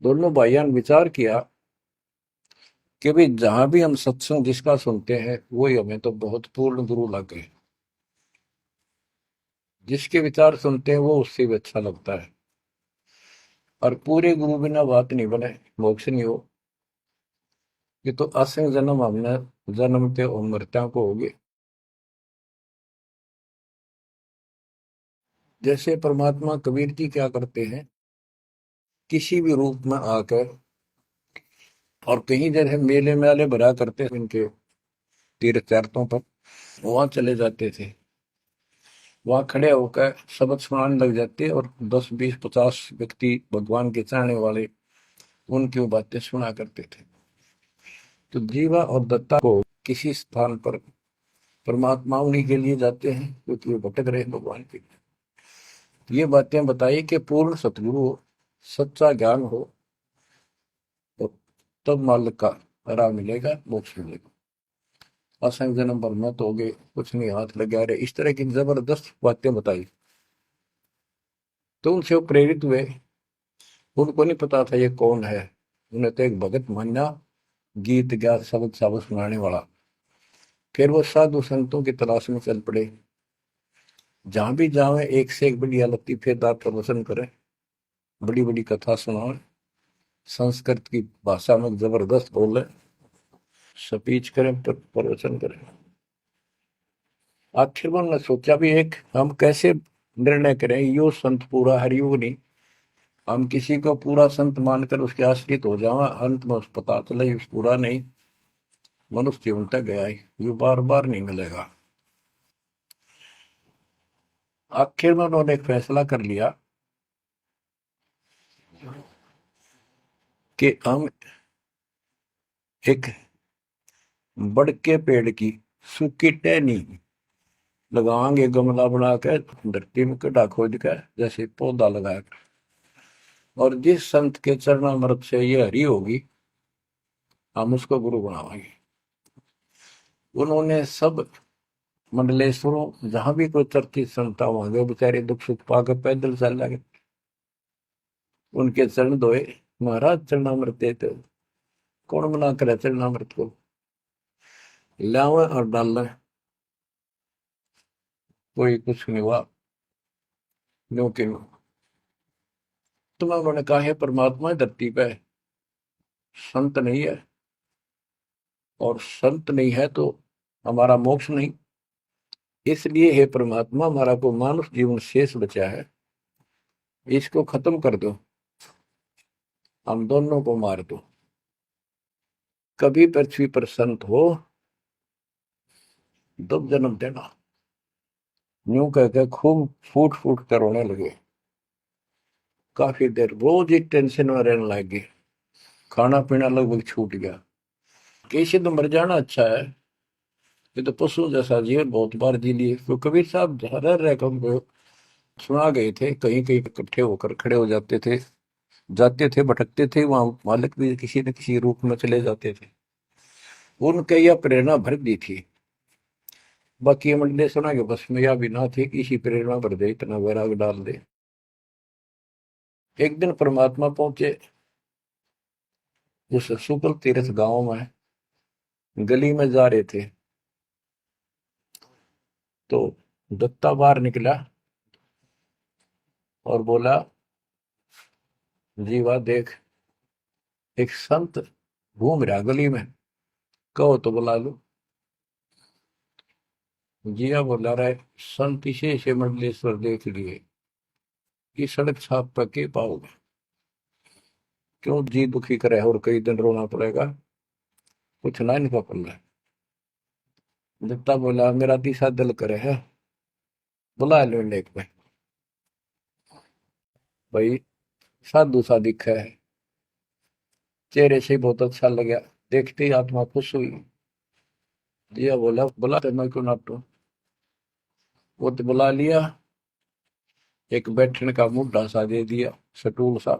दोनों भाइयों ने विचार किया कि भाई जहां भी हम सत्संग जिसका सुनते हैं वही हमें तो बहुत पूर्ण गुरु लगे। जिसके विचार सुनते हैं वो उससे भी अच्छा लगता है। और पूरे गुरु बिना बात नहीं बने, मोक्ष नहीं हो। ये तो असंग जन्म हमने जन्मते और मरत्या को होगे। जैसे परमात्मा कबीर जी क्या करते हैं, किसी भी रूप में आकर, और कहीं जैसे मेले मेले भरा करते हैं इनके तीर्थ यात्रों पर, वहां चले जाते थे। वहां खड़े होकर शब्द सुनाने लग जाते और 10 20 50 व्यक्ति भगवान के चाहने वाले उनकी वो बातें सुना करते थे। तो जीवा और दत्ता को किसी स्थान पर परमात्मा उन्हीं के लिए जाते हैं क्योंकि वो भटक रहे हैं भगवान के लिए। ये बातें बताई कि पूर्ण सतगुरु हो, सच्चा ज्ञान हो, तो तब मालिक का राह मिलेगा, मोक्ष मिलेगा। असंग जन्म भर में तो हो गए, कुछ नहीं हाथ लगा रहे, इस तरह की जबरदस्त बातें बताई। तो उनसे वो प्रेरित हुए। उनको नहीं पता था ये कौन है। उन्हें तो एक भगत मान्या, गीत गा शब्द साबत सुनाने वाला। फिर वो साधु संतों की तलाश में चल पड़े। जहां भी जावे एक से एक बढ़िया लतीफेदार प्रवचन करें, बड़ी बड़ी कथा सुनाए, संस्कृत की भाषा में जबरदस्त बोले, स्पीच करें, प्रवचन करें। आखिर में उन्होंने सोचा भी एक हम कैसे निर्णय करें, यो संत पूरा हरियुग नहीं। हम किसी को पूरा संत मानकर उसके आश्रित हो जावा, अंत में उस पता चले उस पूरा नहीं, मनुष्य जीवन तक गया ही, ये बार बार नहीं मिलेगा। आखिर में उन्होंने एक फैसला कर लिया कि हम एक बड़ के पेड़ की सूखी टहनी लगाएंगे, गमला बना कर धरती में गड्ढा खोद कर जैसे पौधा लगाया। और जिस संत के चरणामृत से ये हरी होगी, हम उसको गुरु बनाएंगे। उन्होंने सब मंडलेश्वरों जहां भी कोई चर्चित संता होंगे, बेचारे दुख सुख पाकर पैदल चल लगे, उनके चरण धोए, महाराज चरणामृत देते। कौन मना करे चरणामृत को, लावे और डाल, कोई कुछ नहीं हुआ। क्योंकि तुम्हें उन्होंने कहा है परमात्मा धरती पे संत नहीं है, और संत नहीं है तो हमारा मोक्ष नहीं। इसलिए हे परमात्मा, हमारा को मानुष जीवन शेष बचा है, इसको खत्म कर दो, हम दोनों को मार दो। कभी पृथ्वी पर संत हो तब जन्म देना। यूं कहकर खूब फूट फूट कर रोने लगे। काफी देर रोज ही टेंशन में रहने लगे, खाना पीना लगभग छूट गया। कैसे तो मर जाना अच्छा है, ये तो पशु जैसा जीवन बहुत बार जी लिए। तो कबीर साहब रह रह कर सुना गए थे, कहीं कहीं इकट्ठे होकर खड़े हो जाते थे, जाते थे, भटकते थे, वहां मालिक भी किसी न किसी रूप में चले जाते थे। उनके यह प्रेरणा भर दी थी। बाकी ये मंडली सुना कि बस में यह भी ना थी कि इसी प्रेरणा भर दे, इतना वैराग डाल दे। एक दिन परमात्मा पहुंचे उस शुक्ल तीर्थ गांव में, गली में जा रहे थे तो दत्ता बाहर निकला और बोला, जीवा देख, एक संत घूम रहा गली में, कहो तो बुला लो। जिया बोला रहा है, संत इसे से मंडलेश्वर देख लिए, कि सड़क छाप पर के पाओगे, क्यों जी दुखी करे और कई दिन रोना पड़ेगा, कुछ ना इनका पल्ला है। दत्ता बोला, मेरा तीसरा दिल करे है, बुला लो लेक में। भाई साधु सा दिखा है, चेहरे से बहुत अच्छा लगा, देखते ही आत्मा खुश हुई। जिया बोला, बुला तो मैं क्यों ना तो। वो तो बुला लिया, एक बैठने का मुड्ढा सा दे दिया, सटूल सा।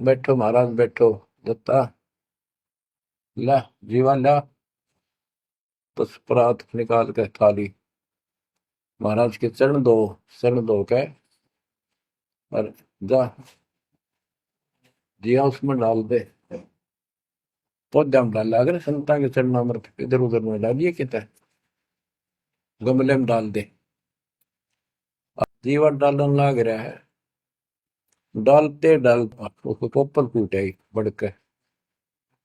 बैठो महाराज बैठो। दत्ता, ला जीवा ला, बस परात निकाल के थाली महाराज के चरण दो, चरण धो के और जा जिया उसमें डाल दे। पौधा में डाल, अगर संता के चरण अमृत इधर उधर में डालिए, कितना गमले में डाल दे। जीवा डालन लाग रहा है, डालते डालते उसको पोपल फूट आई बड़के,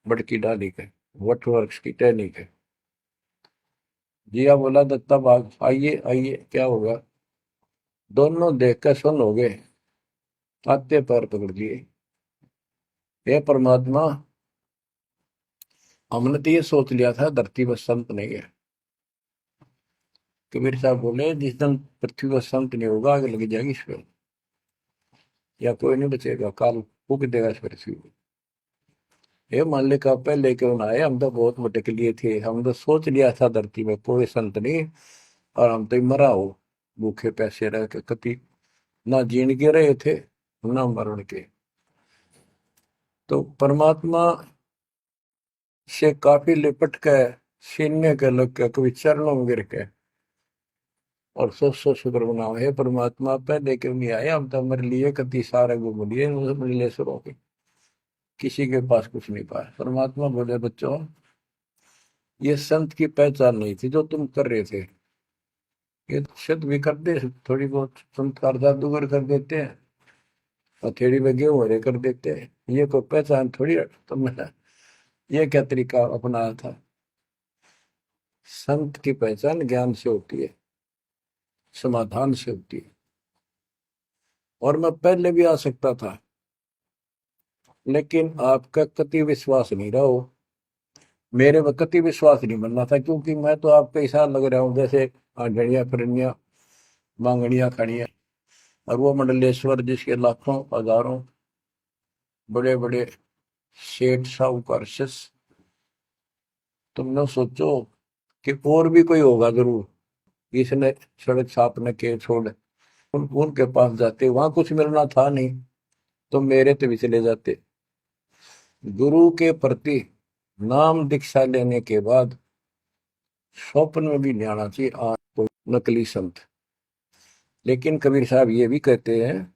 बड़की डाली के, वट वृक्ष की टहनी के। जिया बोला, दत्ता बाग आइए आइए, क्या होगा। दोनों देख कर सुन हो गए, आते पैर पकड़ लिए। हे परमात्मा, हमने तो ये सोच लिया था धरती पर संत नहीं है। कबीर साहब बोले, जिस दिन पृथ्वी पर संत नहीं होगा, आग लग जाएगी इस पर, या कोई नहीं बचेगा, काल फूक देगा इस पृथ्वी को। हे मालिक, आप पहले क्यों ना आए, हम तो बहुत भटक लिए थे, हम तो सोच लिया था धरती में कोई संत नहीं, और हम तो मरा हो भूखे पैसे रह के, कति ना जीण के रहे थे ना मरण के। तो परमात्मा से काफी लिपट के, सीने के लग के, कभी चरणों में गिर के, और सोच सोच शुक्र बनाओ, हे परमात्मा, पहले क्यों नहीं आए, हम तो हमारे लिए कति सारे घूम लिए मंडलेश्वरों के, किसी के पास कुछ नहीं पाया। परमात्मा बोले, बच्चों, ये संत की पहचान नहीं थी जो तुम कर रहे थे। ये सिद्ध भी कर दे, थोड़ी बहुत संस्कार जादूगर कर देते हैं, हथेड़ी में गेहूं हरे कर देते हैं, ये कोई पहचान थोड़ी है तुमने। ये क्या तरीका अपनाया था। संत की पहचान ज्ञान से होती है, समाधान से होती है। और मैं पहले भी आ सकता था, लेकिन आपका कति विश्वास नहीं रहा हो, मेरे में कति विश्वास नहीं बनना था, क्योंकि मैं तो आपके हिसाब लग रहा हूँ जैसे आंगड़िया फिरनिया मांगड़िया खड़िया, और वो मंडलेश्वर जिसके लाखों हजारों बड़े बड़े सेठ साहूकार शिष्य। तुमने सोचो कि और भी कोई होगा जरूर, इसने सड़क छापने के छोड़ उनके पास जाते, वहां कुछ मिलना था नहीं, तो मेरे तो भी चले जाते। गुरु के प्रति नाम दीक्षा लेने के बाद स्वप्न में भी नहीं आना चाहिए आज कोई नकली संत। लेकिन कबीर साहब ये भी कहते हैं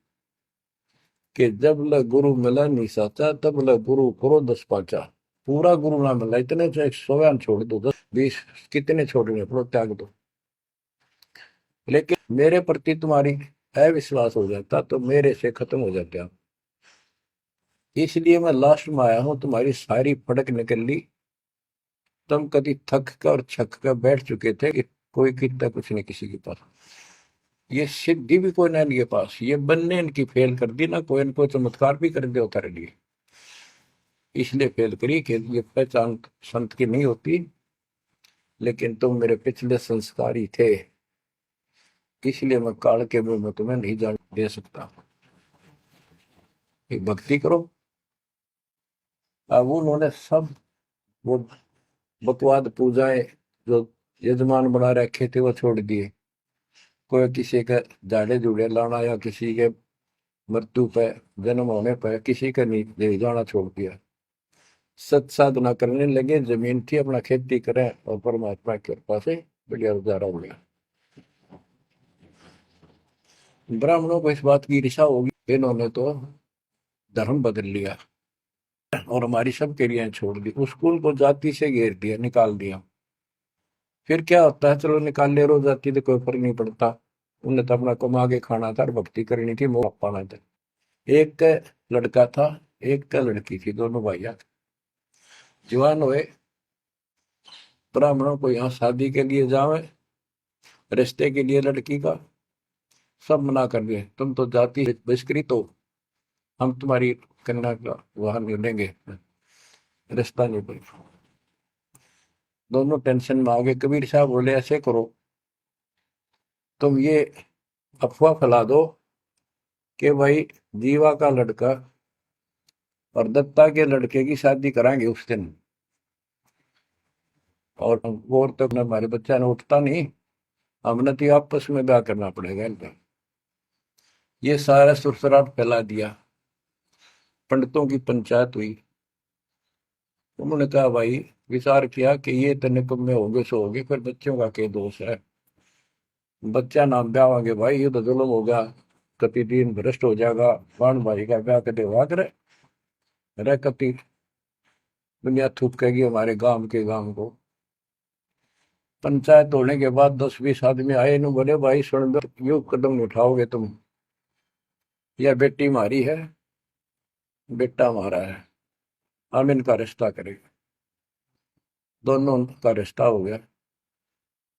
कि जब ल गुरु मिला नहीं साचा, तब ल गुरु करो 10 पाचा। पूरा गुरु ना मिला, इतने से 100 छोड़ दो, 10 20 कितने छोड़ने पड़ो, त्याग दो। लेकिन मेरे प्रति तुम्हारी अविश्वास हो जाता तो मेरे से खत्म हो जाते आप। इसलिए मैं लास्ट में आया हूं, तुम्हारी सारी फड़क निकल ली। तुम कभी थक कर और छक कर बैठ चुके थे कि कोई कितना कुछ नहीं किसी के पास। ये सिद्धि भी कोई ना इनके पास, ये बनने इनकी फेल कर दी ना, कोई इनको चमत्कार भी कर दे उतारे लिए। इसलिए फेल करी कि ये पहचान संत की नहीं होती। लेकिन तुम मेरे पिछले संस्कारी थे, इसलिए मैं काल के मुंह में तुम्हें नहीं जान दे सकता। एक भक्ति करो। अब उन्होंने सब वो बकवाद पूजाएं जो यजमान बना रखे थे वो छोड़ दिए। कोई किसी के झाड़े झूड़े लाना या किसी के मृत्यु पे, जन्म होने पर किसी का नहीं ले जाना छोड़ दिया। सत साधना करने लगे, जमीन थी अपना खेती करें और परमात्मा की कृपा से बढ़िया गुजारा हो गया। ब्राह्मणों को इस बात की ईर्षा होगी, इन्होंने तो धर्म बदल लिया और हमारी सब क्रियाएं छोड़ दी, उस कुल को जाति से घेर दिया, निकाल दिया। फिर क्या होता है, चलो निकाल ले रो जाति तो कोई फर्क नहीं पड़ता। उन्हें तो अपना कमा के खाना था और भक्ति करनी थी, मोह पाना था। एक का लड़का था, एक का लड़की थी, दोनों भैया जवान हुए। ब्राह्मणों को यहाँ शादी के लिए जावे, रिश्ते के लिए लड़की का सब मना कर दिए, तुम तो जाति बहिष्कृत हो, हम तुम्हारी कन्या का वहां नहीं लेंगे, रिश्ता नहीं बनेगा। दोनों टेंशन में आ गए। कबीर साहब बोले ऐसे करो, तुम ये अफवाह फैला दो कि भाई जीवा का लड़का और दत्ता के लड़के की शादी कराएंगे उस दिन, और वो तक न हमारे बच्चा ने उठता नहीं, हमने तो आपस में ब्याह करना पड़ेगा इनका। ये सारा सुरसराट फैला दिया। पंडितों की पंचायत हुई। उन्होंने कहा भाई, विचार किया कि ये तो निकम्मे होंगे सो होंगे, फिर बच्चों का क्या दोष है। बच्चा नाम ब्याह भाई, ये तो जुल्म हो गया, कति दिन भ्रष्ट हो जाएगा। बाण भाई का ब्याह कदे हुआ करे, रह कति दुनिया थूकेगी हमारे गांव के गांव को। पंचायत होने के बाद 10-20 आदमी आए, इन्होंने बोले भाई सुन दो, यो कदम उठाओगे तुम, यह बेटी हमारी है, बेटा हमारा है, हम इनका रिश्ता करेंगे। दोनों का रिश्ता हो गया।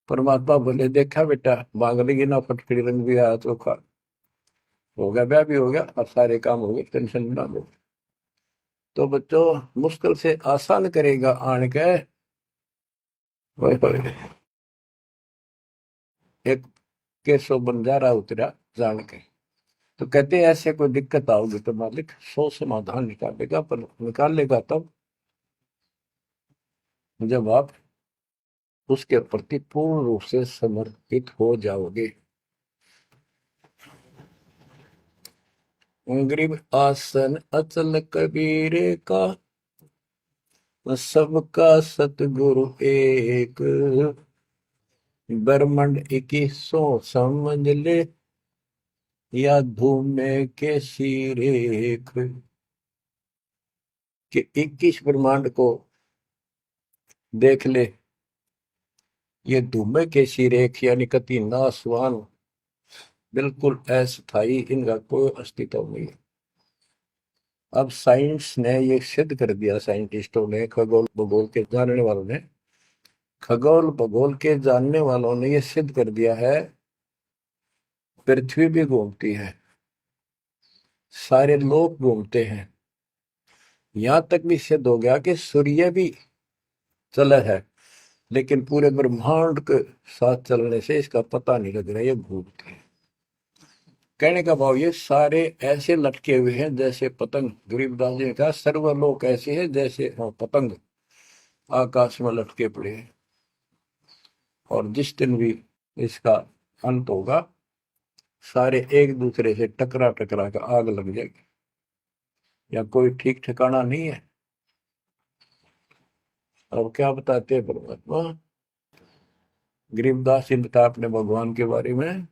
परमात्मा बोले देखा बेटा, मांग लेगी ना फटकड़ी, रंग भी आया चोखा, हो गया ब्याह भी हो गया, अब सारे काम हो गए, टेंशन ना लो। तो बच्चों मुश्किल से आसान करेगा आन के, एक केसो बंजारा उतरा जान के। तो कहते हैं ऐसे कोई दिक्कत आओगी तो मालिक 100 समाधान निकालेगा, पर निकालेगा तब जब आप उसके प्रति पूर्ण रूप से समर्पित हो जाओगे। गरीब आसन अचल कबीरे का, सबका सतगुरु एक, ब्रह्मंड 2100 समझ ले, या धूम में के सिरेख। कि 21 ब्रह्मांड को देख ले, ये धूमे के सिरेख यानी कति नासवान, बिल्कुल अस्थाई, इनका कोई अस्तित्व नहीं है। अब साइंस ने ये सिद्ध कर दिया, साइंटिस्टों ने, खगोल भूगोल के जानने वालों ने, खगोल भूगोल के जानने वालों ने ये सिद्ध कर दिया है, पृथ्वी भी घूमती है, सारे लोग घूमते हैं। यहां तक भी सिद्ध हो गया कि सूर्य भी चला है, लेकिन पूरे ब्रह्मांड के साथ चलने से इसका पता नहीं लग रहा, ये घूमती है। कहने का भाव ये सारे ऐसे लटके हुए हैं जैसे पतंग। गरीबदास जी ने कहा सर्वलोक ऐसे है जैसे पतंग आकाश में लटके पड़े हैं, और जिस दिन भी इसका अंत होगा, सारे एक दूसरे से टकरा टकरा कर आग लग जाएगी, या कोई ठीक ठिकाना नहीं है। अब क्या बताते हैं परमात्मा। गरीबदास जी बता अपने भगवान के बारे में,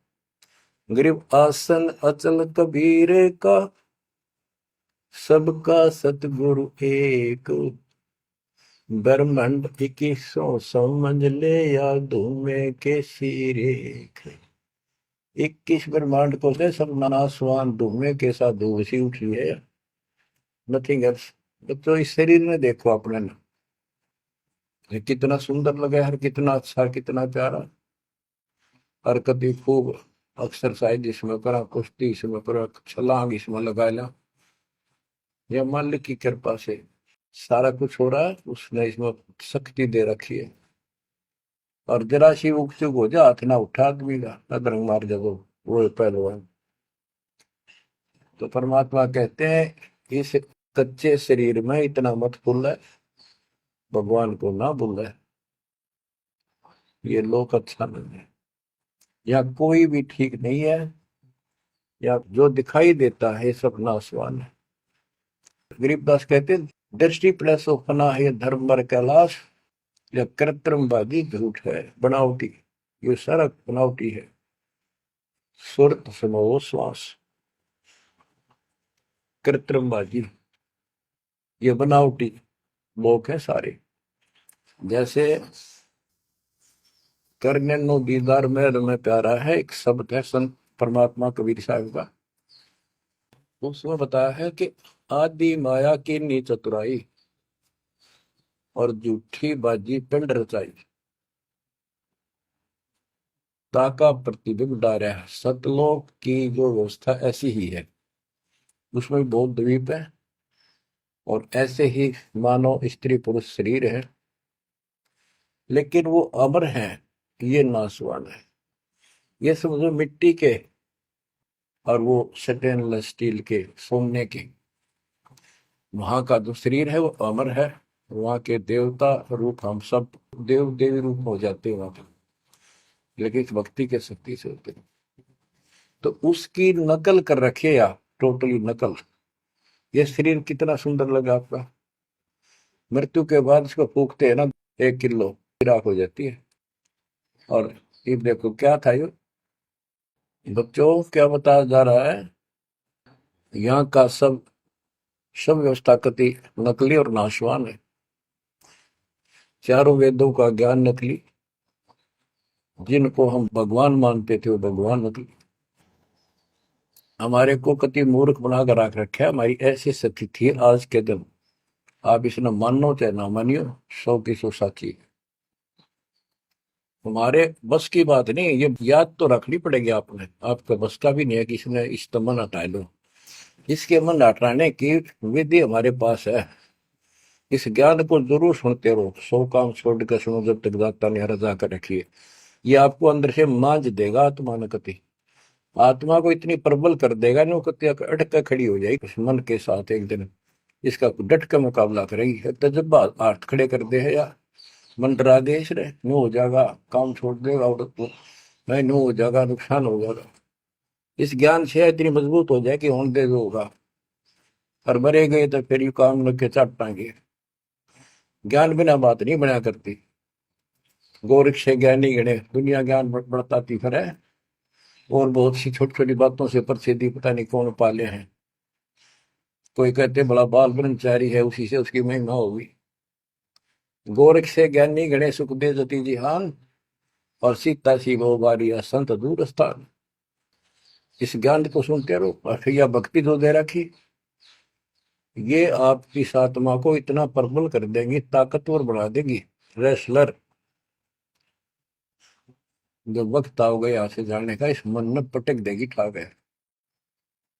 गरीब आसन अचल कबीर का, सबका सतगुरु एक, ब्रह्मंड 2100 समझ ले, या धूमे के सिरेख। 21 ब्रह्मांड को से सब नासवान धूमे के साथ धूसी उठी है, नथिंग एल्स। तो इस शरीर में देखो अपने ना, ये कितना सुंदर लगा है, कितना अच्छा, कितना प्यारा। हरकत ही खूब, एक्सरसाइज इसमें करा, कुश्ती इसमें करा, छलांग इसमें लगा ला। यह मालिक की कृपा से सारा कुछ हो रहा है, उसने इसमें शक्ति दे रखी है। और जरा सी उग चुक हो जा, हाथ ना उठा आदमी का, अदरंग मार जब वो पहलवान। तो परमात्मा कहते हैं इस कच्चे शरीर में इतना मत भूल, भगवान को ना भूल, ये लोक अच्छा नहीं है, या कोई भी ठीक नहीं है, या जो दिखाई देता है सब नाशवान है। गरीबदास कहते हैं, दृष्टि प्लस अपना है धर्म बर कैलाश, या कृत्रिमवादी झूठ है बनावटी, ये सारा बनावटी है। सुरत समो श्वास, कृत्रिमवादी, ये बनावटी लोग हैं सारे। जैसे करने नो दीदार में प्यारा है, एक शब्द है संत परमात्मा कबीर साहब का। उसमें बताया है कि आदि माया की नी चतुराई, और झूठी बाजी पिंड रचाई, ताका प्रतिबिंब डारा है। सतलोक की जो व्यवस्था ऐसी ही है, उसमें भी बहुत द्वीप है, और ऐसे ही मानव स्त्री पुरुष शरीर है, लेकिन वो अमर हैं, ये नासवान है। ये समझो मिट्टी के, और वो स्टेनलेस स्टील के, सोने के। वहां का जो शरीर है वो अमर है, वहां के देवता रूप हम सब देव देवी रूप हो जाते हैं वहां पे, लेकिन इस भक्ति के शक्ति से होते हैं। तो उसकी नकल कर रखे या टोटली नकल। ये शरीर कितना सुंदर लगा आपका, मृत्यु के बाद इसको फूकते हैं ना, 1 किलो राख हो जाती है। और ये देखो क्या था ये, बच्चों क्या बताया जा रहा है, यहाँ का सब सब व्यवस्था कति नकली और नाशवान है। चारों वेदों का ज्ञान नकली, जिनको हम भगवान मानते थे वो भगवान नकली। हमारे को कति मूर्ख बनाकर रख रखा है, हमारी ऐसी स्थिति थी आज के दिन। आप इसने मानो चाहे ना मानियो, 100 की 100 साची है। हमारे बस की बात नहीं, ये याद तो रखनी पड़ेगी आपने, आपका बस का भी नहीं है कि इसने इस मन हटा लो। इसके मन हटाने की विधि हमारे पास है। इस ज्ञान को जरूर सुनते रहो, 100 काम छोड़ कर सुनो जब तक दाता ने रजा कर रखी है। ये आपको अंदर से मांझ देगा आत्मा न कति, आत्मा को इतनी प्रबल कर देगा नो कति अटक कर खड़ी हो जाएगी उस मन के साथ एक दिन। इसका डट का मुकाबला करेगी, तजब्बा हाथ खड़े कर दे है या मन डरा दे इसने, नो हो जाएगा, काम छोड़ देगा, औरत को नहीं नो हो जाएगा, नुकसान हो जाएगा। इस ज्ञान से इतनी मजबूत हो जाए कि होने दे जो होगा, और मरे गए तो फिर ये काम लग के चट पाएंगे। ज्ञान बिना बात नहीं बना करती। गोरख से ज्ञानी गणे, दुनिया ज्ञान बढ़ताती फिर है, और बहुत सी छोटी छोटी बातों से प्रसिद्धि पता नहीं कौन पाले हैं। कोई कहते बड़ा बाल ब्रह्मचारी है, उसी से उसकी महिमा होगी। गोरख से ज्ञानी गणे सुख दे जति जिहान, और सीता सी वो बारिया संत दूर स्थान। इस ज्ञान को सुनते रहो, और फिर यह भक्ति तो दे रखी, ये आपकी आत्मा को इतना प्रबल कर देंगी, ताकतवर बना देगी, रेसलर। जब वक्त आओ गया यहाँ से जाने का, इस मन में पटक देगी ठा गए,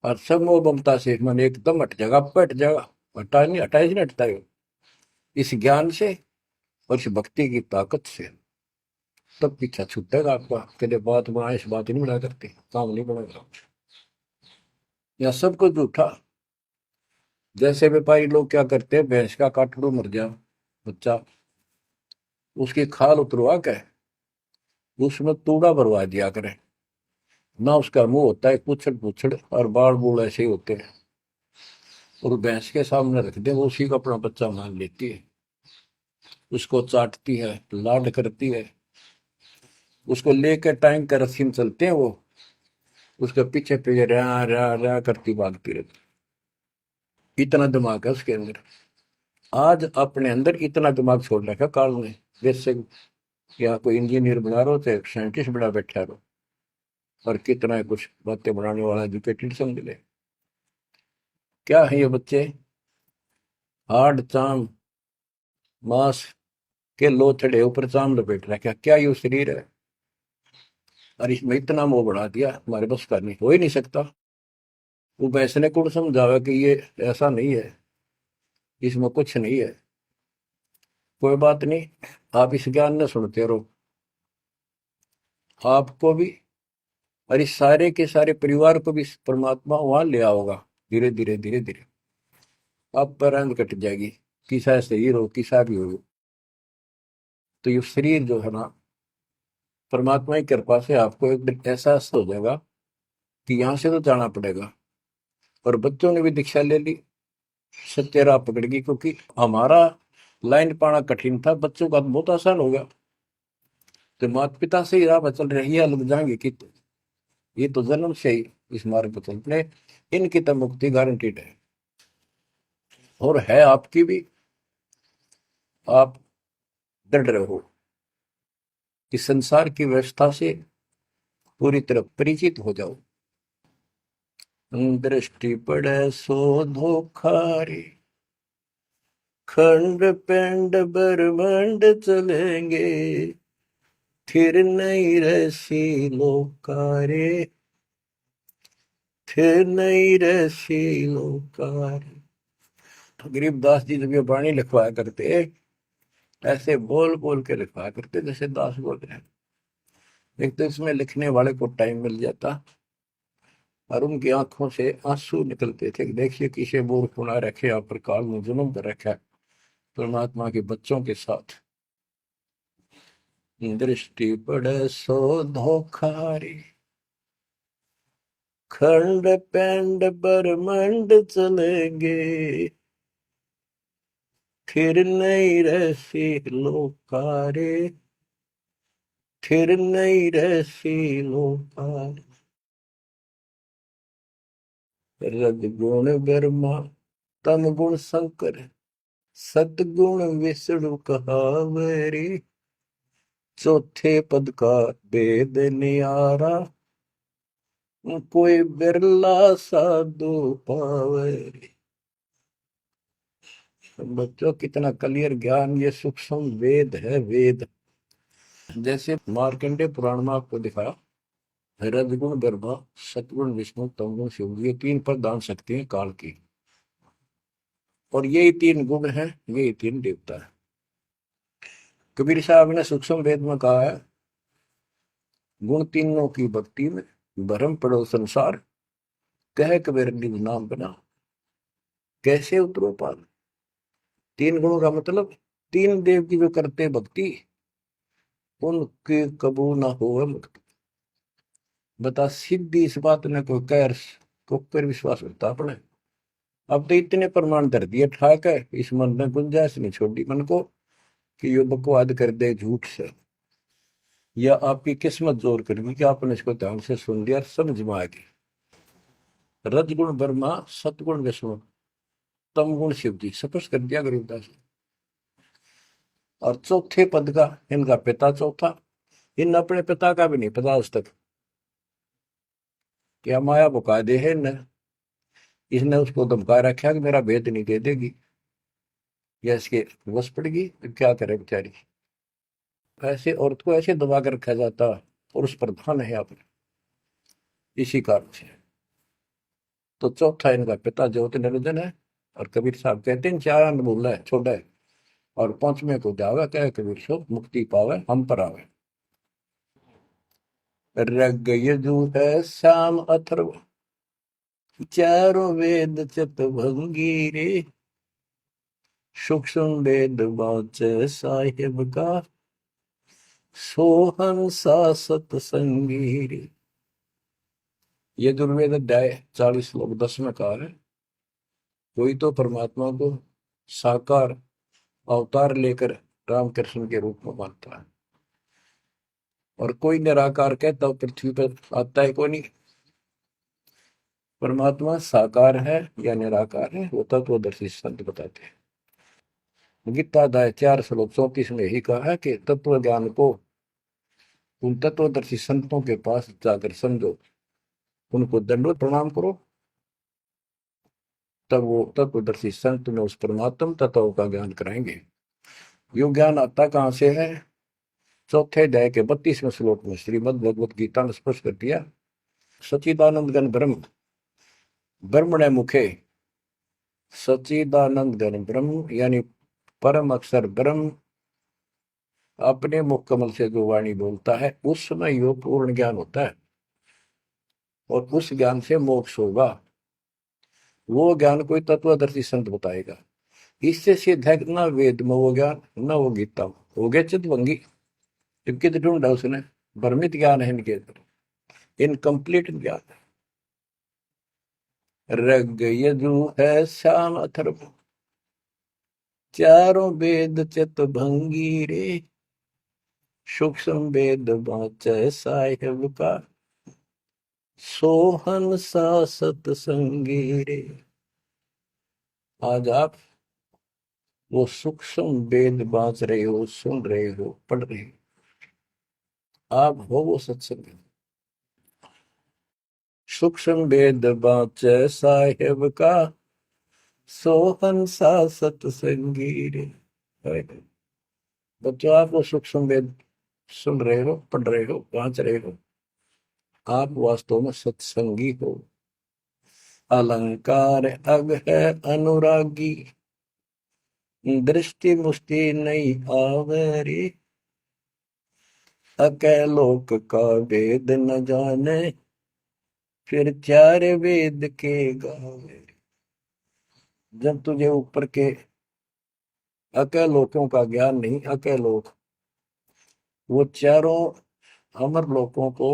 और सब मोह ममता से मन एकदम हट जाएगा, पट जाएगा। हटा नहीं, हटा ही नहीं हटता है इस ज्ञान से और इस भक्ति की ताकत से। तब पीछा छूटेगा आपका, कदे बात बना इस बात नहीं बना करते, काम नहीं बनेगा। या सब कुछ झूठा। जैसे व्यापारी लोग क्या करते हैं, भैंस का काटड़ू मर गया बच्चा, उसकी खाल उतरवा के उसमें तूड़ा भरवा दिया करें ना, उसका मुंह होता है पूछड़ पूछड़, और बाल बूल ऐसे ही होते हैं, और भैंस के सामने रख दे, वो उसी को अपना बच्चा मान लेती है, उसको चाटती है, लाड करती है, उसको लेकर टाइम का रस्सी में चलते हैं वो, उसके पीछे पीछे रा रा रा करती भागती रहती। इतना दिमाग है उसके अंदर। आज अपने अंदर इतना दिमाग छोड़ रखा काल ने, जैसे या कोई इंजीनियर बना रहो चाहे साइंटिस्ट बना बैठा रहो, और कितना कुछ बातें बनाने वाला एजुकेटेड समझ ले। क्या है ये बच्चे, हाड़ चाम मांस के लोथड़े ऊपर चाम लपेट रखा, क्या ये शरीर है? और इसमें इतना मोह बढ़ा दिया, हमारे बस का नहीं, हो ही नहीं सकता। वो वैसने कौन समझावे कि ये ऐसा नहीं है, इसमें कुछ नहीं है। कोई बात नहीं, आप इस ज्ञान न सुनते रहो, आपको भी और इस सारे के सारे परिवार को भी परमात्मा वहां ले आओगा। धीरे धीरे धीरे धीरे आप पर अंध कट जाएगी, किसा शरीर हो किसा भी हो। तो ये शरीर जो है ना, परमात्मा की कृपा से आपको एक दिन एहसास हो जाएगा कि यहाँ से तो जाना पड़ेगा। और बच्चों ने भी दीक्षा ले ली, सत्य राह पकड़ गई, क्योंकि हमारा लाइन पाना कठिन था, बच्चों का तो बहुत आसान हो गया। तो माता पिता से ही राह पर चल रही है, लग जाएंगे कि ये तो जन्म से ही इस मार्ग पर चलते, इनकी तो मुक्ति गारंटीड है। और है आपकी भी, आप डर रहे हो कि संसार की व्यवस्था से पूरी तरह परिचित हो जाओ। दृष्टि पड़े सो धोखा रे, खंड पिंड ब्रह्मांड चलेंगे, फिर नहीं रसी लोकारे, फिर नहीं रसी लोकारे। तो गरीबदास जी जब ये वाणी लिखवाया करते, ऐसे बोल बोल के लिखवाया करते जैसे दास बोल रहे हैं। एक तो इसमें लिखने वाले को टाइम मिल जाता, और उनकी आंखों से आंसू निकलते थे कि देखिए किसे मूर्ख बना रखे, आप पर काल में जुल्म कर रखा है परमात्मा के बच्चों के साथ। दृष्टि पड़े सो धोखारी, खंड पेंड ब्रह्मांड चलेंगे, फिर नहीं रहसी लोकारे, फिर नहीं रहसी लोकारे। रजगुण ब्रह्मा तम गुण शंकर, सतगुण विष्णु कहावरी, चौथे पद का वेद नियारा, कोई बिरला साधु पावे। बच्चों कितना क्लियर ज्ञान, ये सूक्ष्म वेद है, वेद। जैसे मार्कंडे पुराण में आपको दिखाया, रजगुण ब्रह्मा, सतगुण विष्णु, तमगुण शिव, ये तीन प्रधान शक्ति हैं काल की। और यही तीन गुण हैं, यही तीन देवता है। कबीर साहब ने सूक्ष्म वेद में कहा है, गुण तीनों की भक्ति में भरम पड़ो संसार, कह कबीर निज नाम बना, कैसे उतरो पार। तीन गुणों का मतलब, तीन देव की जो करते भक्ति, उनके कबू ना हो मुक्ति। बता सिद्धि इस बात ने कोई कह को पर विश्वास होता अपने। अब तो इतने प्रमाण धर दिए ठाक है, इस मन ने गुंजाइश नहीं छोड़ी मन को कि यो बकवाद कर दे झूठ से, या आपकी किस्मत जोर करेगी कि आपने इसको ध्यान से सुन लिया, समझ में आ गई। रजगुण ब्रह्मा, सतगुण विष्णु, तम गुण शिव जी, स्पष्ट कर दिया गरीबदास। और चौथे पद का इनका पिता चौथा, इन अपने पिता का भी नहीं पता आज तक, क्या माया बुका दे है न, इसने उसको धमका रखा कि मेरा भेद नहीं दे देगी, या इसके बस पड़ेगी तो क्या करे बेचारी। ऐसे औरत को ऐसे दबा कर रखा जाता, और उस प्रधान है आपने, इसी कारण से। तो चौथा इनका पिता ज्योति निरंजन है। और कबीर साहब कहते हैं चार अनमोल है छोड़ा है, और पांचवें को जावे कह कबीर सो, मुक्ति पावे हम पर आवे। रग यजु है श्याम अथर्व, चारों वेद चतुर्भंगी रे, सूक्ष्म वेद बाचे साहिब का, सोहन सा सतसंगी रे। यजुर्वेद अध्याय 40 श्लोक 10 में कहा है, कोई तो परमात्मा को साकार अवतार लेकर रामकृष्ण के रूप में मानता है, और कोई निराकार कहता पृथ्वी पर आता है कोई नहीं। परमात्मा साकार है या निराकार है, वो तत्वदर्शी संत बताते हैं। गीता अध्याय 4 श्लोक 34 में ही कहा है कि तत्व ज्ञान को उन तत्वदर्शी संतों के पास जाकर समझो, उनको दंडवत प्रणाम करो, तब वो तत्वदर्शी संत में उस परमात्म तत्व का ज्ञान कराएंगे। यो ज्ञान आता कहाँ से है? चौथे अध्याय के 32वें श्लोक में श्रीमद् भगवत गीता ने स्पष्ट कर दिया। सच्चिदानंद घन ब्रह्म, ब्रह्मणे मुखे, सच्चिदानंद घन ब्रह्म यानी परम अक्षर ब्रह्म अपने मुख कमल से जो वाणी बोलता है उस समय यो पूर्ण ज्ञान होता है और उस ज्ञान से मोक्ष होगा। वो ज्ञान कोई तत्वदर्शी संत बताएगा। इससे सिद्ध है ना वेद में वो ज्ञान, ना वो गीता में। हो गया चितवंगी, इनके तो ढूंढा उसने, भ्रमित ज्ञान है इनके अंदर, इनकम्प्लीट ज्ञान है। रग यजु है श्याम अथर्व, चारों वेद चित भंगी रे, सूक्ष्म वेद बाँचै साहिब का, सोहन सा सतसंगी रे। आज आप वो सूक्ष्म वेद बाँच रहे हो, सुन रहे हो, पढ़ रहे हो, आप हो वो सत्संग। सूक्ष्म वेद बाँचै साहिब का, सोहन सा सतसंगी रे। बच्चों आप वो सूक्ष्म वेद सुन रहे हो, पढ़ रहे हो, बाँच रहे हो, आप वास्तव में सत्संगी हो। अलंकार अग है अनुरागी, दृष्टि मुष्टि नहीं आवरी, अकैलोक का वेद न जाने, फिर चार वेद के गावे। जब तुझे ऊपर के अकैलोकों का ज्ञान नहीं, अकैलोक वो चारों अमर लोकों को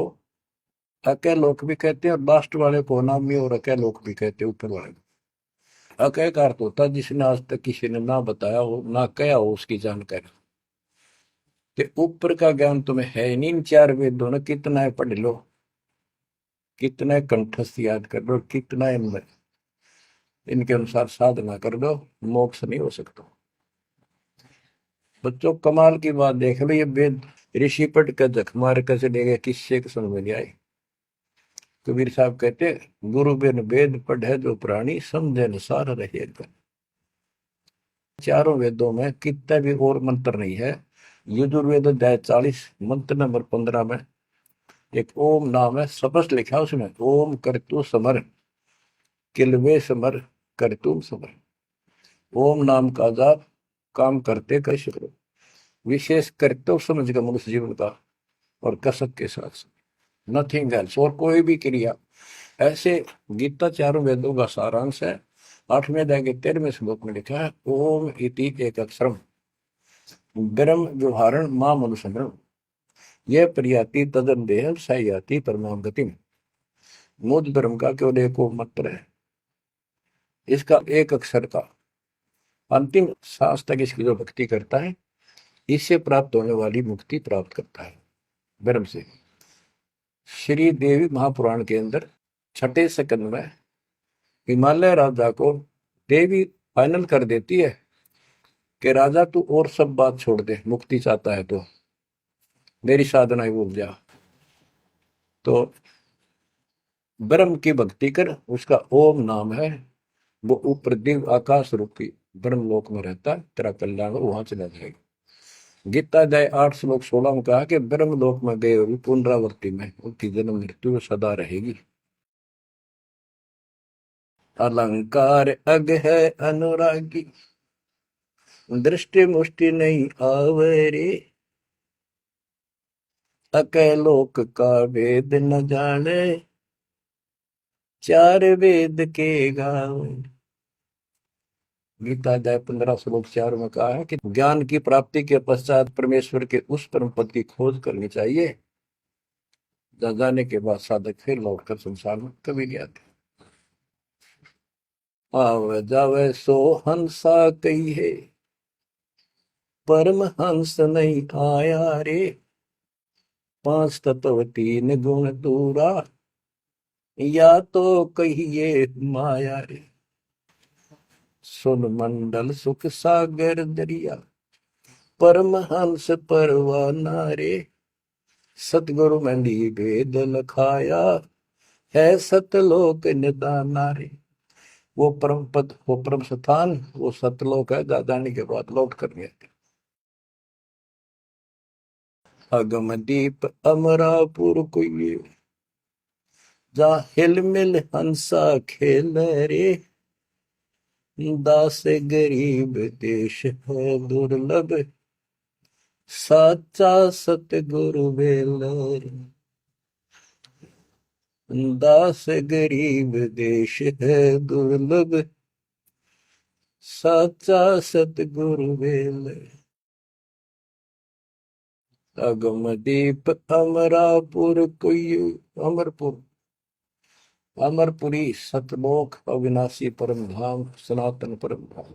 अकैलोक भी कहते हैं और लास्ट वाले को नामी और अकैलोक भी कहते हैं। ऊपर वाले को अकय का अर्थ होता है जिसने आज तक किसी ने ना बताया हो, ना कहा हो उसकी जानकारी। कि ऊपर का ज्ञान तुम्हें है नहीं। इन चार वेदों ने कितना है पढ़ लो, कितना कंठस्थ याद कर लो, कितना इनके अनुसार साधना कर दो, मोक्ष नहीं हो सकता। बच्चों कमाल की बात देख लो, ये वेद ऋषि पट का जख मार कैसे देगा, किससे समझ में नहीं आई। कबीर साहब कहते गुरु बिन वेद पढ़े जो प्राणी, समझे न सार रहे। चारों वेदों में कितना भी और मंत्र नहीं है। यजुर्वेद अध्याय 40 मंत्र नंबर 15 में एक ओम नाम है, स्पष्ट लिखा उसमें, ओम करतु समर, किलवे समर, करतुम समर। ओम नाम का जाप काम करते कैसे करो, विशेष कर्तव्य समझ का मनुष्य जीवन का, और कसक के साथ नथिंग एल्स, और कोई भी क्रिया। ऐसे गीता चारों वेदों का सारांश है। 8वें अध्याय के 13वें श्लोक में लिखा है, ओम इति एक अक्षरम ब्रह्म व्यवहारण मां मनुष्य, यह प्रियाति तदन देह सयाति परमाम गति। मुझ ब्रह्म का केवल एक मंत्र है, इसका एक अक्षर का अंतिम सांस तक इसकी जो भक्ति करता है, इससे प्राप्त होने वाली मुक्ति प्राप्त करता है ब्रह्म से। श्री देवी महापुराण के अंदर 6ठे स्कंद में हिमालय राजा को देवी फाइनल कर देती है कि राजा तू और सब बात छोड़ दे, मुक्ति चाहता है तो मेरी साधना ही भूल जा, तो ब्रह्म की भक्ति कर। उसका ओम नाम है, वो ऊपर दिव्य आकाश रूपी ब्रह्म लोक में रहता है, तेरा कल्याण वहां चला जाएगा। गीता अध्याय 8 श्लोक 16 में कहा कि ब्रह्म लोक में गए हुए पुनरावृत्ति में उनकी जन्म मृत्यु सदा रहेगी। अलंकार अग है अनुरागी, दृष्टि मुष्टि नहीं आवरे, अकैलोक का वेद न जाने, चार वेद के गावे। गीता अध्याय 15 श्लोक 4 में कहा है कि ज्ञान की प्राप्ति के पश्चात परमेश्वर के उस परम पद की खोज करनी चाहिए, जहाँ जाने के बाद साधक फिर लौटकर संसार में कभी नहीं आते। आवे जावे सो हंसा कही है, परम हंस नहीं आया रे, 5 तत्व 3 गुण दूरा, या तो कहिए माया रे। सुन मंडल सुख सागर दरिया, परम हंस परवाना रे, सतगुरु मंडी वेद लखाया, है सतलोक निदाना रे। वो परम पद, वो परम स्थान, वो सतलोक है, जहाँ जाने के बाद लौट कर गए। अगम दीप अमरापुर कोई, जहाँ हिल मिल हंसा खेल रे, दास गरीब देश है दुर्लभ, साचा सतगुरु बेलर। दास गरीब देश है दुर्लभ, साचा सतगुरु बेलर। अगमदीप अमरापुर कोई, अमरपुर, अमरपुरी सतलोक अविनाशी परम धाम, सनातन परम धाम,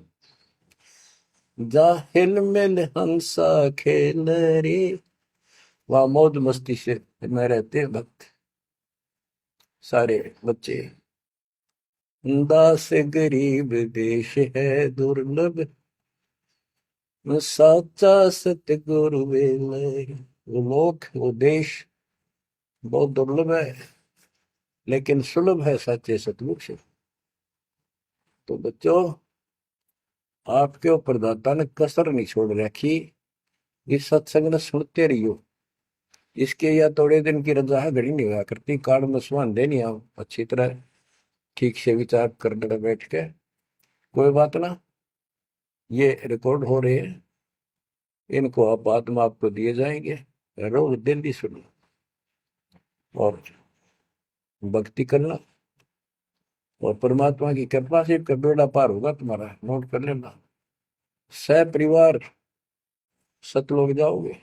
जा हिल मिल हंसा खेल रे, वहां मौज मस्ती से में रहते हैं भक्त, सारे बच्चे। दास गरीब देश है दुर्लभ, साचा सतगुरु बेलर। वो लोक, वो देश बहुत दुर्लभ है, लेकिन सुलभ है साचे सतगुरु से। तो बच्चों, आपके ऊपर दाता ने कसर नहीं छोड़ रखी, इस सत्संग ने सुनते रहियो। इसके या थोड़े दिन की रजा है, घड़ी नहीं हुआ करती, काल में सुहान देनी आप अच्छी तरह ठीक से विचार करने में बैठ के। कोई बात ना, ये रिकॉर्ड हो रहे हैं, इनको आप बाद में आपको दिए जाएंगे, रोज दिल्ली सुनो और भक्ति करना, और परमात्मा की कृपा से का बेड़ा पार होगा तुम्हारा, नोट कर लेना। सह परिवार सतलोक जाओगे,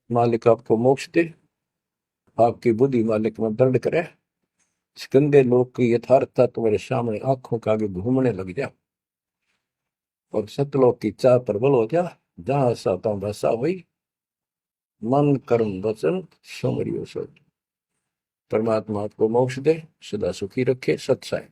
मालिक आपको मोक्ष दे, आपकी बुद्धि मालिक में दर्द करे, इस गंदे लोग की यथार्थता तुम्हारे सामने आंखों के आगे घूमने लग जा, और सतलोक की चाह प्रबल हो जा, जहां साता बसा हुई, मन कर्म वचन सुमरियो सो। परमात्मा आपको मोक्ष दे, सदा सुखी रखे। सत्साई।